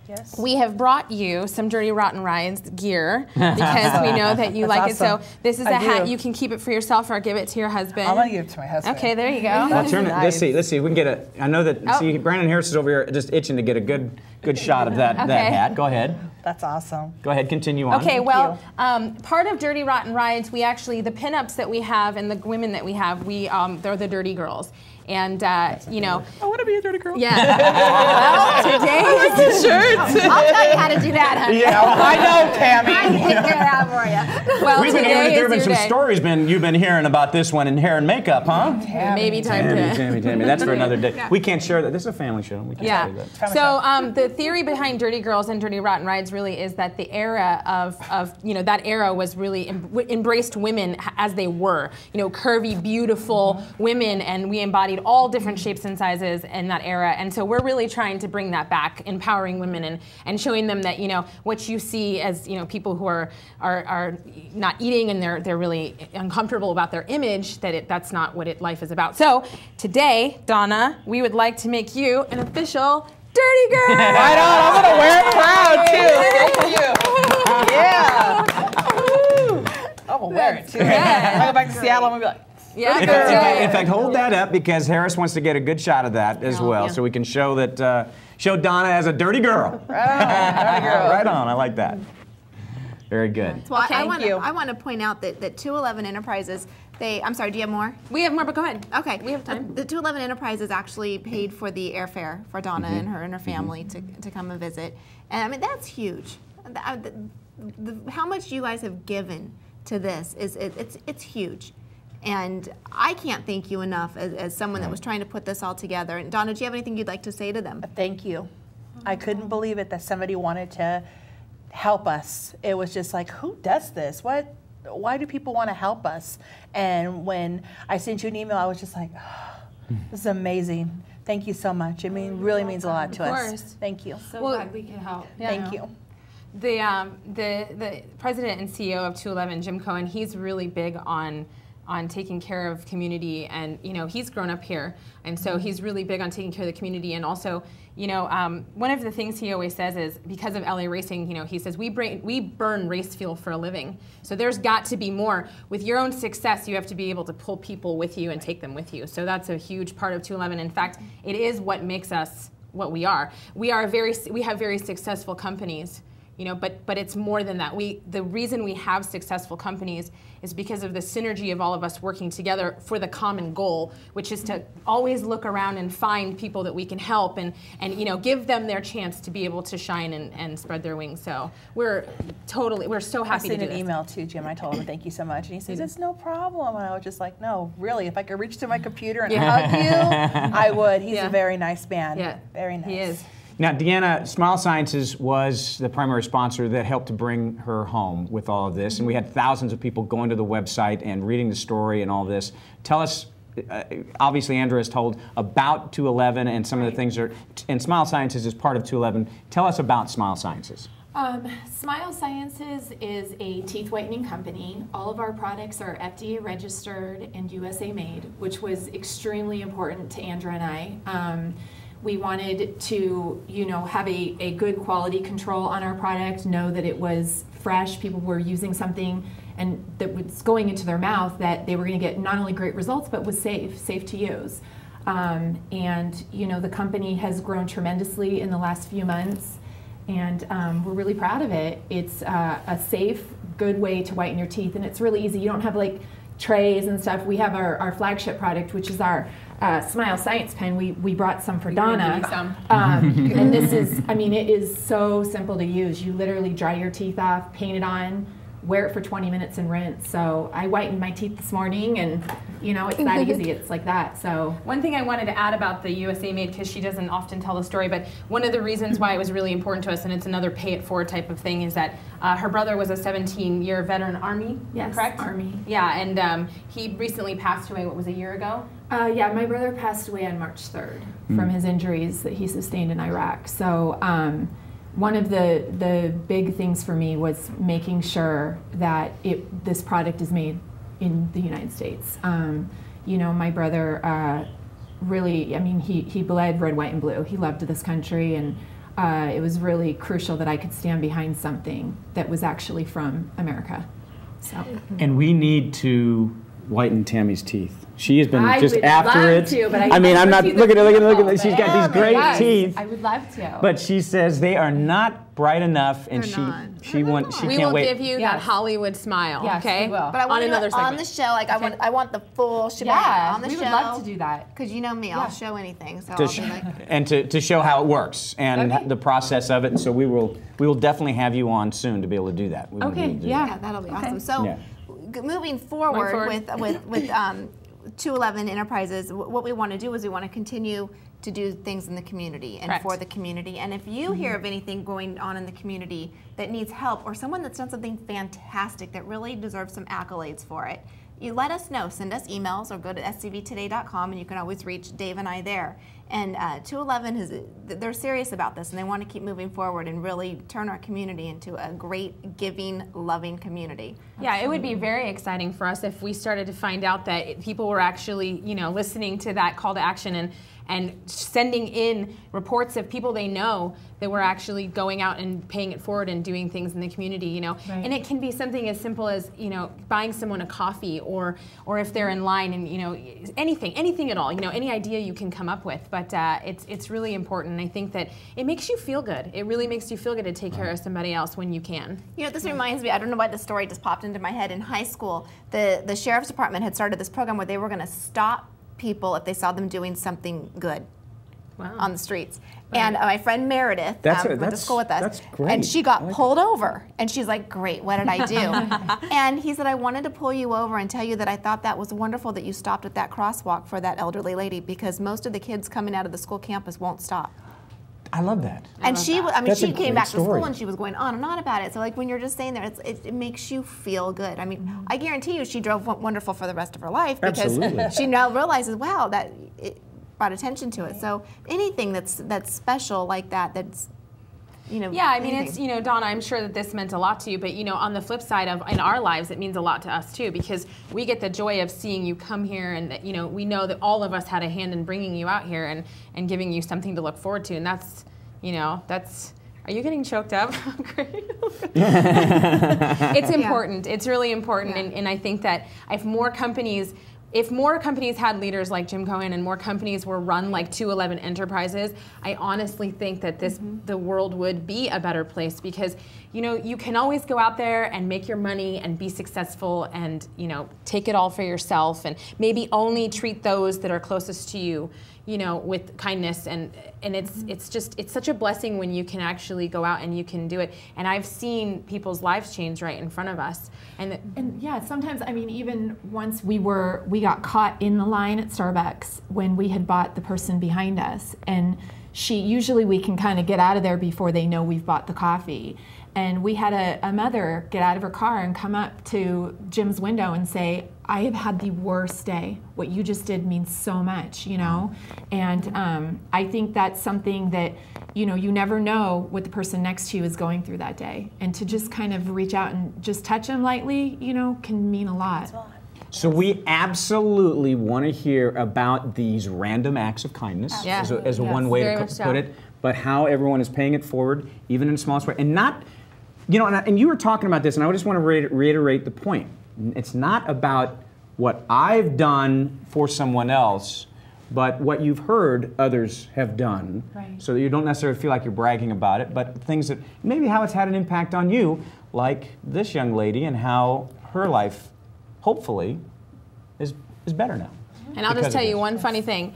Speaker 5: yes.
Speaker 13: We have brought you some Dirty Rotten Rides gear because we know that you like
Speaker 5: awesome.
Speaker 13: it. So this is a hat. You can keep it for yourself or give it to your husband.
Speaker 5: I'm going to give it to my husband.
Speaker 13: Okay, there you go.
Speaker 2: I'll turn it. Let's see if we can get a. I know that. See, Brandon Harris is over here just itching to get a good shot of that hat. Go ahead.
Speaker 5: That's awesome.
Speaker 2: Go ahead. Continue on.
Speaker 13: Okay. Well, part of Dirty Rotten Rides, the pinups that we have and the women that we have, they're the dirty girls. And you know,
Speaker 5: I want to be a dirty girl.
Speaker 13: Yeah. Well, today I like the shirts.
Speaker 1: I'll tell you how to do that, honey.
Speaker 5: Yeah, I know, Tammy.
Speaker 1: I can take care of that for you.
Speaker 13: Well,
Speaker 2: We've been hearing there have been some stories you've been hearing about this one in hair and makeup, huh?
Speaker 13: Maybe time to.
Speaker 2: Tammy. That's for another day. We can't share that. This is a family show. We can't say that.
Speaker 13: So the theory behind Dirty Girls and Dirty Rotten Rides really is that the era of you know, that era was really embraced women as they were, you know, curvy, beautiful women, and we embodied all different shapes and sizes in that era. And so we're really trying to bring that back, empowering women and showing them that, you know, what you see as, you know, people who are not eating and they're really uncomfortable about their image, that's not what life is about. So today, Donna, we would like to make you an official Dirty Girl.
Speaker 5: Right on. I'm going to wear it proud, too. Thank you. Yeah. I'm going to wear it, too.
Speaker 13: Yeah.
Speaker 5: I go back to Seattle, I'm going to be like,
Speaker 13: yeah.
Speaker 2: In fact, hold that up because Harris wants to get a good shot of that as well, so we can show that show Donna as a dirty girl.
Speaker 5: Right on, dirty girl.
Speaker 2: Right on. I like that. Very good.
Speaker 1: Well, I want to point out that 211 Enterprises. I'm sorry. Do you have more?
Speaker 13: We have more, but go ahead.
Speaker 1: Okay.
Speaker 13: We have time.
Speaker 1: The 211 Enterprises actually paid for the airfare for Donna and her family to come and visit, and I mean that's huge. How much you guys have given to this it's huge. And I can't thank you enough as someone that was trying to put this all together. And Donna, do you have anything you'd like to say to them?
Speaker 5: Thank you. I couldn't believe it that somebody wanted to help us. It was just like, who does this? Why do people want to help us? And when I sent you an email, I was just like, oh, this is amazing. Thank you so much. It really means a lot to us.
Speaker 13: Of course.
Speaker 5: Thank you.
Speaker 13: So glad we could help. Yeah.
Speaker 5: Thank you.
Speaker 13: The president and CEO of 211, Jim Cohen, he's really big on taking care of community, and you know, he's grown up here, and so he's really big on taking care of the community. And also, you know, one of the things he always says is, because of LA Racing, you know, he says we burn race fuel for a living, so there's got to be more. With your own success, you have to be able to pull people with you and take them with you. So that's a huge part of 211. In fact, it is what makes us what we are. We have very successful companies. You know, but it's more than that. The reason we have successful companies is because of the synergy of all of us working together for the common goal, which is to always look around and find people that we can help and you know, give them their chance to be able to shine and spread their wings. So we're so happy to do this.
Speaker 5: I sent an email to Jim. I told him thank you so much, and he says it's no problem. And I was just like, no, really. If I could reach to my computer and hug you, I would. He's a very nice man.
Speaker 13: Yeah,
Speaker 5: very nice.
Speaker 13: He is.
Speaker 2: Now, Deanna, Smile Sciences was the primary sponsor that helped to bring her home with all of this, and we had thousands of people going to the website and reading the story and all this. Tell us, obviously Andrea has told about 211 and some of the things and Smile Sciences is part of 211. Tell us about Smile Sciences.
Speaker 14: Smile Sciences is a teeth whitening company. All of our products are FDA registered and USA made, which was extremely important to Andrea and I. We wanted to, you know, have a good quality control on our product, know that it was fresh, people were using something and that was going into their mouth, that they were going to get not only great results, but was safe to use. And you know, the company has grown tremendously in the last few months, and we're really proud of it. It's a safe, good way to whiten your teeth, and it's really easy. You don't have like trays and stuff. We have our flagship product, which is our Smile Science Pen. We brought some for Donna. And this is, I mean, it is so simple to use. You literally dry your teeth off, paint it on, wear it for 20 minutes and rinse. So I whitened my teeth this morning, and you know, it's that easy. It's like that. So
Speaker 13: one thing I wanted to add about the USA Made, because she doesn't often tell the story, but one of the reasons why it was really important to us, and it's another pay it forward type of thing, is that her brother was a 17-year veteran Army,
Speaker 14: yes,
Speaker 13: correct?
Speaker 14: Army.
Speaker 13: Yeah, and he recently passed away, what was it, a year ago?
Speaker 14: Yeah, my brother passed away on March 3rd from his injuries that he sustained in Iraq. So one of the big things for me was making sure that this product is made in the United States. You know, my brother really, I mean, he bled red, white, and blue. He loved this country, and it was really crucial that I could stand behind something that was actually from America. So.
Speaker 2: And we need to whiten Tammy's teeth. She has been just
Speaker 14: would
Speaker 2: after
Speaker 14: love
Speaker 2: it.
Speaker 14: to, but
Speaker 2: I mean, I'm not, look at it. She's got these great
Speaker 14: yes,
Speaker 2: teeth.
Speaker 14: I would love to.
Speaker 2: But she says they are not bright enough, and she
Speaker 13: we
Speaker 2: can't
Speaker 13: will
Speaker 2: wait.
Speaker 13: give you that Hollywood smile,
Speaker 14: yes,
Speaker 13: okay?
Speaker 14: We will.
Speaker 1: But I want
Speaker 13: on another
Speaker 1: on the show, like I want the full shebang
Speaker 14: Yeah,
Speaker 1: on the
Speaker 14: we
Speaker 1: show.
Speaker 14: would love to do that.
Speaker 1: Because you know me, I'll show anything. So
Speaker 2: To
Speaker 1: I'll
Speaker 2: sh-
Speaker 1: be like,
Speaker 2: and to show how it works and the process of it. And so we will definitely have you on soon to be able to do that. We will
Speaker 1: okay,
Speaker 2: do that.
Speaker 1: yeah, that'll be awesome. So moving forward with 211 Enterprises, what we want to do is we want to continue to do things in the community and for the community. And if you hear of anything going on in the community that needs help, or someone that's done something fantastic that really deserves some accolades for it, you let us know. Send us emails or go to scvtoday.com, and you can always reach Dave and I there. And 211, they're serious about this, and they want to keep moving forward and really turn our community into a great, giving, loving community.
Speaker 13: Yeah, it would be very exciting for us if we started to find out that people were actually, you know, listening to that call to action and sending in reports of people they know that were actually going out and paying it forward and doing things in the community, you know.
Speaker 14: Right.
Speaker 13: And it can be something as simple as, you know, buying someone a coffee, or if they're in line, and, you know, anything at all, you know, any idea you can come up with. But it's really important, and I think that it makes you feel good. It really makes you feel good to take care of somebody else when you can.
Speaker 1: You know, this reminds me, I don't know why the story just popped into my head. In high school, the sheriff's department had started this program where they were going to stop people if they saw them doing something good on the streets. Right. And my friend Meredith went to school with us.
Speaker 2: That's great.
Speaker 1: And she got pulled over. And she's like, great, what did I do? And he said, I wanted to pull you over and tell you that I thought that was wonderful that you stopped at that crosswalk for that elderly lady, because most of the kids coming out of the school campus won't stop.
Speaker 2: I love that.
Speaker 1: And she came back to
Speaker 2: story.
Speaker 1: school and she was going on and on about it. So like when you're just saying there, it makes you feel good. I mean, I guarantee you she drove wonderful for the rest of her life, because she now realizes, wow, that it brought attention to it. So anything that's special like that, that's, you know.
Speaker 13: Yeah, I mean, it's, you know, Donna, I'm sure that this meant a lot to you, but, you know, on the flip side of, in our lives, it means a lot to us too, because we get the joy of seeing you come here, and that, you know, we know that all of us had a hand in bringing you out here and giving you something to look forward to, and that's, you know, that's, are you getting choked up? Great. It's important. Yeah. It's really important, and I think that if more companies had leaders like Jim Cohen, and more companies were run like 211 Enterprises, I honestly think that the world would be a better place, because, you know, you can always go out there and make your money and be successful and, you know, take it all for yourself, and maybe only treat those that are closest to you, you know, with kindness, and it's such a blessing when you can actually go out and you can do it. And I've seen people's lives change right in front of us. And
Speaker 14: yeah, sometimes, I mean, even once we got caught in the line at Starbucks when we had bought the person behind us, and usually we can kind of get out of there before they know we've bought the coffee. And we had a mother get out of her car and come up to Jim's window and say, I have had the worst day. What you just did means so much, you know? And I think that's something that, you know, you never know what the person next to you is going through that day. And to just kind of reach out and just touch them lightly, you know, can mean a lot.
Speaker 2: So we absolutely want to hear about these random acts of kindness, as one way to put it, but how everyone is paying it forward, even in the smallest way. And not You know, and you were talking about this, and I just want to reiterate the point. It's not about what I've done for someone else, but what you've heard others have done.
Speaker 14: Right.
Speaker 2: So that you don't necessarily feel like you're bragging about it, but things that maybe how it's had an impact on you, like this young lady, and how her life, hopefully, is better now.
Speaker 13: And I'll just tell you one funny thing.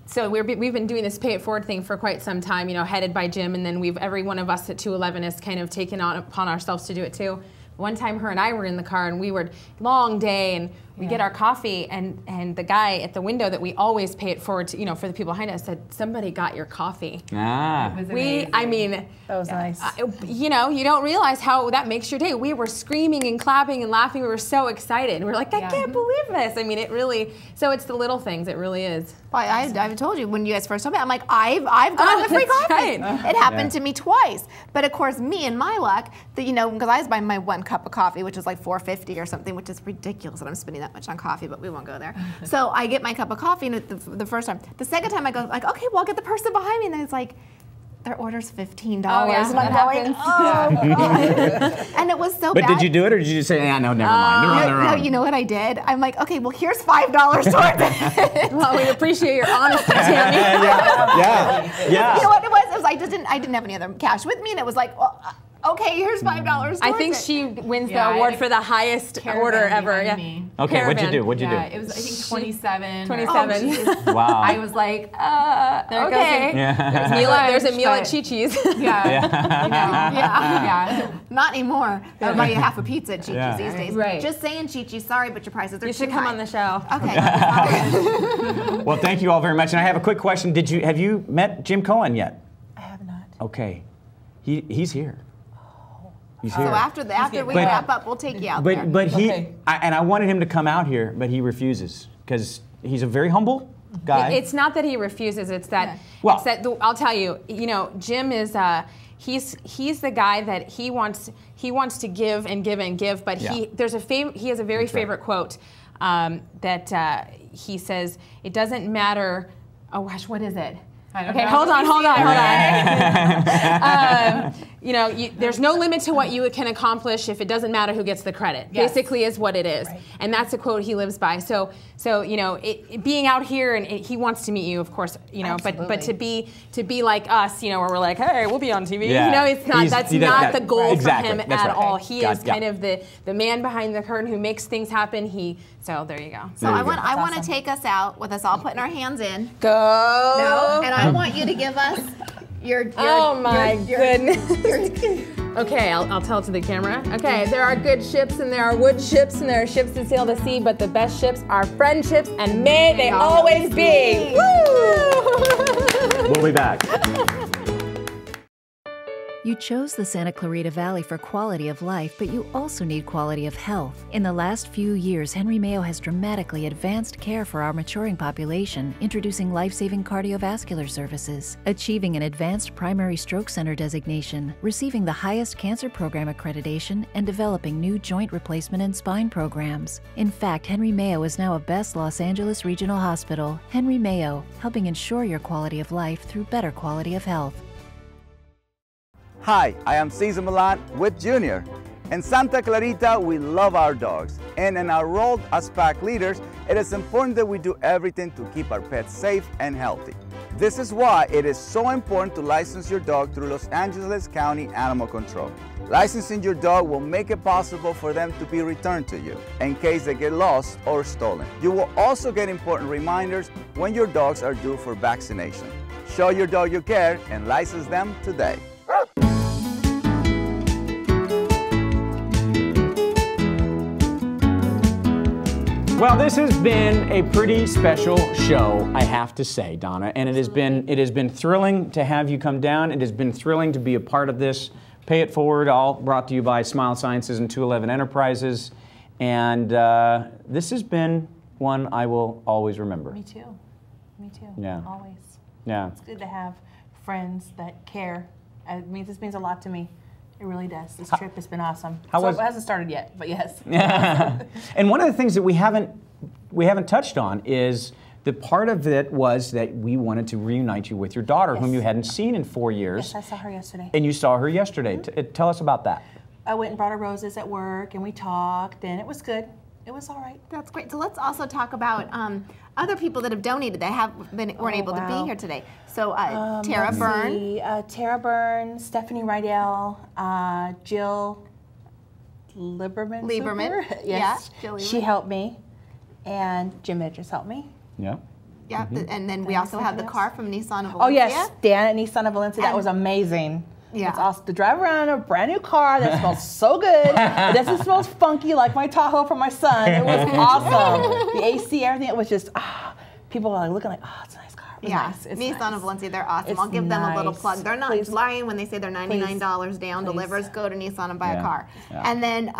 Speaker 13: So we've been doing this pay it forward thing for quite some time, you know, headed by Jim, and then every one of us at 211 has kind of taken upon ourselves to do it too. One time her and I were in the car and we were long day and we get our coffee and the guy at the window that we always pay it forward to, you know, for the people behind us said, somebody got your coffee.
Speaker 2: Ah.
Speaker 13: I mean,
Speaker 5: that was nice.
Speaker 13: You know, you don't realize how that makes your day. We were screaming and clapping and laughing. We were so excited. We were like, I can't believe this. I mean, it really, so it's the little things. It really is.
Speaker 1: Well, I've told you when you guys first told me, I'm like, I've gotten the free coffee.
Speaker 13: Right.
Speaker 1: It happened to me twice. But of course, me and my luck, you know, because I was buying my 1 cup of coffee, which is like $4.50 or something, which is ridiculous that I'm spending that much on coffee, but we won't go there. So I get my cup of coffee and the first time. The second time I go, like, okay, well, I'll get the person behind me. And then it's like, their order's $15.
Speaker 13: Oh, yeah,
Speaker 1: and I'm going, oh, God. And it was so bad.
Speaker 2: But did you do it, or did you just say, yeah, no, never mind, they're on their
Speaker 1: No,
Speaker 2: own?
Speaker 1: you know what I did? I'm like, okay, well, here's $5 towards it.
Speaker 13: Well, we appreciate your honesty, Tammy.
Speaker 2: Yeah.
Speaker 1: You know what it was? It was I didn't have any other cash with me, and it was like, well, okay, here's $5 towards
Speaker 13: I think
Speaker 1: it.
Speaker 13: she wins the award for the highest order ever. Yeah.
Speaker 2: Okay, what'd you do? What'd you do?
Speaker 14: It was, I think, 27.
Speaker 13: 27.
Speaker 2: Wow.
Speaker 14: I was like,
Speaker 13: There it
Speaker 14: okay.
Speaker 13: goes. There's a meal at Chi-Chi's.
Speaker 14: Yeah.
Speaker 1: Not anymore. I'll buy you half a pizza at Chi-Chi's these days.
Speaker 13: Right.
Speaker 1: Just saying, Chi-Chi's, sorry, but your prices are
Speaker 13: You
Speaker 1: too
Speaker 13: should come
Speaker 1: high.
Speaker 13: on the show.
Speaker 1: Okay.
Speaker 2: Well, thank you all very much. And I have a quick question. Have you met Jim Cohen yet?
Speaker 5: I have not.
Speaker 2: Okay. He's here. He's
Speaker 1: So
Speaker 2: here.
Speaker 1: after we wrap up, we'll take you out there.
Speaker 2: But I wanted him to come out here, but he refuses because he's a very humble guy.
Speaker 13: It's not that he refuses. It's that.
Speaker 2: Well-
Speaker 13: it's that I'll tell you. You know, Jim is. He's the guy that he wants to give and give and give. But he has a very favorite quote that he says. It doesn't matter. Oh gosh, what is it? Okay, hold on. You know, there's no limit to what you can accomplish if it doesn't matter who gets the credit.
Speaker 14: Yes.
Speaker 13: Basically, is what it is, and that's a quote he lives by. So you know, being out here and he wants to meet you, of course. You know, but to be like us, you know, where we're like, hey, we'll be on TV.
Speaker 2: Yeah.
Speaker 13: You know, it's not. That's not the goal for him
Speaker 2: That's
Speaker 13: at
Speaker 2: right.
Speaker 13: all. He is kind of the man behind the curtain who makes things happen. So there you go.
Speaker 1: So I want to take us out with us all putting our hands in.
Speaker 13: Go.
Speaker 1: No, and I want you to give us your
Speaker 13: goodness. Okay, I'll tell it to the camera. Okay, there are good ships and there are wood ships and there are ships that sail the sea, but the best ships are friendships, and may they always be. Woo!
Speaker 2: We'll be back.
Speaker 4: You chose the Santa Clarita Valley for quality of life, but you also need quality of health. In the last few years, Henry Mayo has dramatically advanced care for our maturing population, introducing life-saving cardiovascular services, achieving an advanced primary stroke center designation, receiving the highest cancer program accreditation, and developing new joint replacement and spine programs. In fact, Henry Mayo is now a Best Los Angeles Regional Hospital. Henry Mayo, helping ensure your quality of life through better quality of health.
Speaker 15: Hi, I am Cesar Milan with Junior. In Santa Clarita, we love our dogs, and in our role as pack leaders, it is important that we do everything to keep our pets safe and healthy. This is why it is so important to license your dog through Los Angeles County Animal Control. Licensing your dog will make it possible for them to be returned to you in case they get lost or stolen. You will also get important reminders when your dogs are due for vaccination. Show your dog you care and license them today.
Speaker 2: Well, this has been a pretty special show, I have to say, Donna, and it has been thrilling to have you come down. It has been thrilling to be a part of this. Pay It Forward, all brought to you by Smile Sciences and 211 Enterprises, and this has been one I will always remember.
Speaker 5: Me too. Me too.
Speaker 2: Yeah.
Speaker 5: Always.
Speaker 2: Yeah.
Speaker 5: It's good to have friends that care. This means a lot to me. It really does. This trip has been awesome. It hasn't started yet, but yes.
Speaker 2: And one of the things that we haven't touched on is The part of it was that we wanted to reunite you with your daughter, whom you hadn't seen in 4 years.
Speaker 5: Yes, I saw her yesterday.
Speaker 2: And you saw her yesterday. Tell us about that.
Speaker 5: I went and brought her roses at work, and we talked, and it was good. It was all right.
Speaker 1: That's great. So let's also talk about other people that have donated that weren't able to be here today. So Tara Byrne.
Speaker 5: Tara Byrne, Stephanie Rydell, Jill Lieberman.
Speaker 1: Yes.
Speaker 5: Yeah,
Speaker 1: Jill Lieberman.
Speaker 5: she helped me, and Jim Edgers helped me.
Speaker 2: Yeah.
Speaker 1: Yeah, and then we also have the car from Nissan of Valencia.
Speaker 5: Oh yes, Dan at Nissan of Valencia. That was amazing.
Speaker 1: Yeah.
Speaker 5: It's awesome to drive around in a brand new car that smells so good. It doesn't smell funky like my Tahoe for my son. It was awesome. The AC, everything, it was just, people were like looking like, oh, it's a nice car. It was nice. It's
Speaker 1: Nissan
Speaker 5: nice.
Speaker 1: of Valencia, they're awesome.
Speaker 5: It's
Speaker 1: I'll give them a little
Speaker 5: nice.
Speaker 1: plug. They're not
Speaker 5: Please.
Speaker 1: lying when they say they're $99 down. Delivers, go to Nissan and buy a car.
Speaker 2: Yeah.
Speaker 1: And then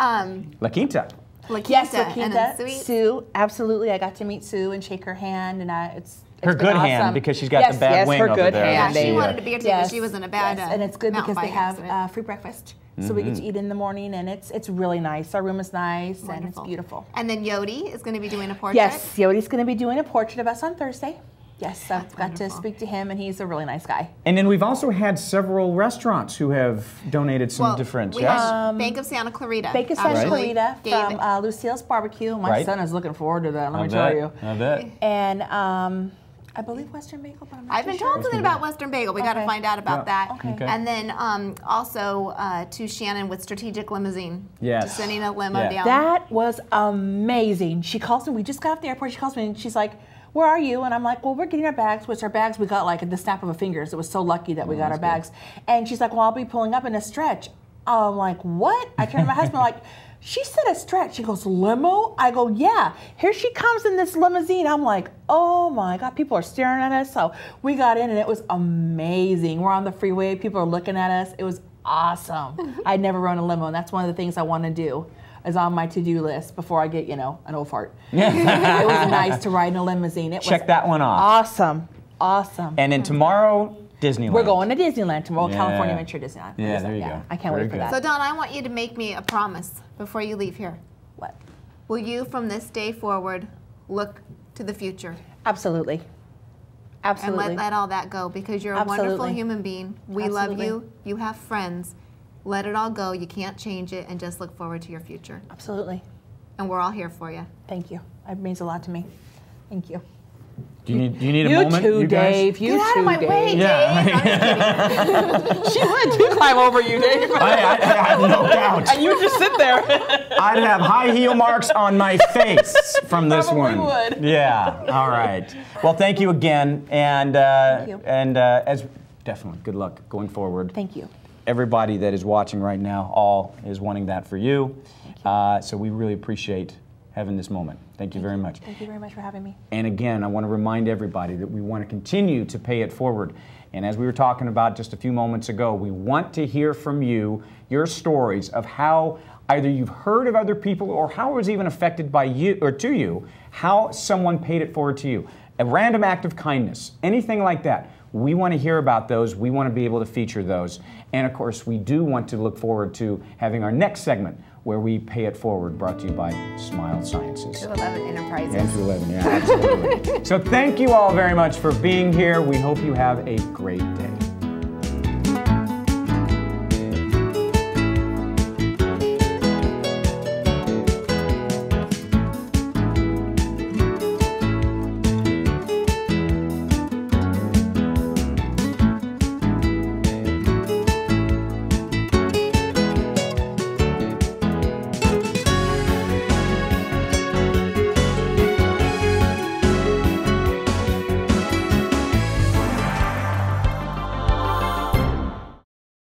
Speaker 2: La Quinta.
Speaker 1: La Quinta.
Speaker 5: Yes, La
Speaker 1: And then
Speaker 5: Quinta, Sue, absolutely. I got to meet Sue and shake her hand, and it's
Speaker 2: Her
Speaker 5: been
Speaker 2: good
Speaker 5: awesome.
Speaker 2: hand, because she's got the bad wing
Speaker 5: her
Speaker 2: over
Speaker 5: good
Speaker 2: there.
Speaker 5: hand.
Speaker 1: Yeah, she wanted to be here today because she was in a bad
Speaker 5: and it's good
Speaker 1: mountain
Speaker 5: because they
Speaker 1: bike
Speaker 5: have free breakfast. So we get to eat in the morning, and it's really nice. Our room is nice, and it's beautiful.
Speaker 1: And then Yodi is going to be doing a portrait.
Speaker 5: Yes, Yodi's going to be doing a portrait of us on Thursday. Yes, I've got to speak to him, and he's a really nice guy.
Speaker 2: And then we've also had several restaurants who have donated some different.
Speaker 1: We have Bank of Santa Clarita.
Speaker 5: Bank of Santa Clarita
Speaker 1: gave
Speaker 5: from Lucille's Barbecue. My son is looking forward to that, let me tell you.
Speaker 2: I bet.
Speaker 5: And I believe Western Bagel, but I'm not
Speaker 1: I've been
Speaker 5: too sure.
Speaker 1: told something about Western Bagel. We got to find out about that.
Speaker 5: Okay.
Speaker 1: And then also to Shannon with Strategic Limousine.
Speaker 2: Yes.
Speaker 1: Just sending a limo down.
Speaker 5: That was amazing. She calls me. We just got off the airport. She calls me and she's like, "Where are you?" And I'm like, "Well, we're getting our bags." Which our bags we got like at the snap of a fingers. It was so lucky that we got our bags. And she's like, "Well, I'll be pulling up in a stretch." I'm like, "What?" I turned to my husband like, "She said a stretch." She goes, "Limo?" I go, "Yeah." Here she comes in this limousine. I'm like, "Oh my God!" People are staring at us. So we got in and it was amazing. We're on the freeway. People are looking at us. It was awesome. I'd never run a limo, and that's one of the things I want to do. Is on my to-do list before I get, an old fart. It was nice to ride in a limousine. It
Speaker 2: Check
Speaker 5: was
Speaker 2: that one off.
Speaker 5: Awesome, awesome.
Speaker 2: And then tomorrow, Disneyland.
Speaker 5: We're going to Disneyland tomorrow,
Speaker 2: Yeah.
Speaker 5: California Adventure Disneyland.
Speaker 2: Yeah, there you go.
Speaker 5: I can't
Speaker 2: Very
Speaker 5: wait for
Speaker 2: good.
Speaker 5: that.
Speaker 1: So Don, I want you to make me a promise before you leave here.
Speaker 5: What?
Speaker 1: Will you, from this day forward, look to the future?
Speaker 5: Absolutely. Absolutely.
Speaker 1: And let all that go, because you're a wonderful
Speaker 5: Absolutely.
Speaker 1: human being. We love you. You have friends. Let it all go. You can't change it, and just look forward to your future.
Speaker 5: Absolutely.
Speaker 1: And we're all here for you.
Speaker 5: Thank you. It means a lot to me. Thank you.
Speaker 2: Do you need a moment,
Speaker 5: too,
Speaker 2: you guys?
Speaker 5: Dave. You
Speaker 1: Get out of my way,
Speaker 2: Yeah.
Speaker 5: She would too climb over you, Dave.
Speaker 2: I have no doubt.
Speaker 5: And you just sit there.
Speaker 2: I'd have high heel marks on my face from this
Speaker 5: Probably
Speaker 2: one.
Speaker 5: would.
Speaker 2: Yeah. All right. Well, thank you again, and
Speaker 5: you.
Speaker 2: as definitely good luck going forward.
Speaker 5: Thank you.
Speaker 2: Everybody that is watching right now, all is wanting that for you. So we really appreciate having this moment. Thank you very much.
Speaker 5: Thank you very much for having me.
Speaker 2: And again, I want to remind everybody that we want to continue to pay it forward. And as we were talking about just a few moments ago, we want to hear from you, your stories of how either you've heard of other people or how it was even affected by you or to you, how someone paid it forward to you. A random act of kindness, anything like that. We want to hear about those. We want to be able to feature those. And of course, we do want to look forward to having our next segment where we pay it forward, brought to you by Smile Sciences.
Speaker 1: 211 Enterprises.
Speaker 2: And 211, yeah, absolutely. So thank you all very much for being here. We hope you have a great day.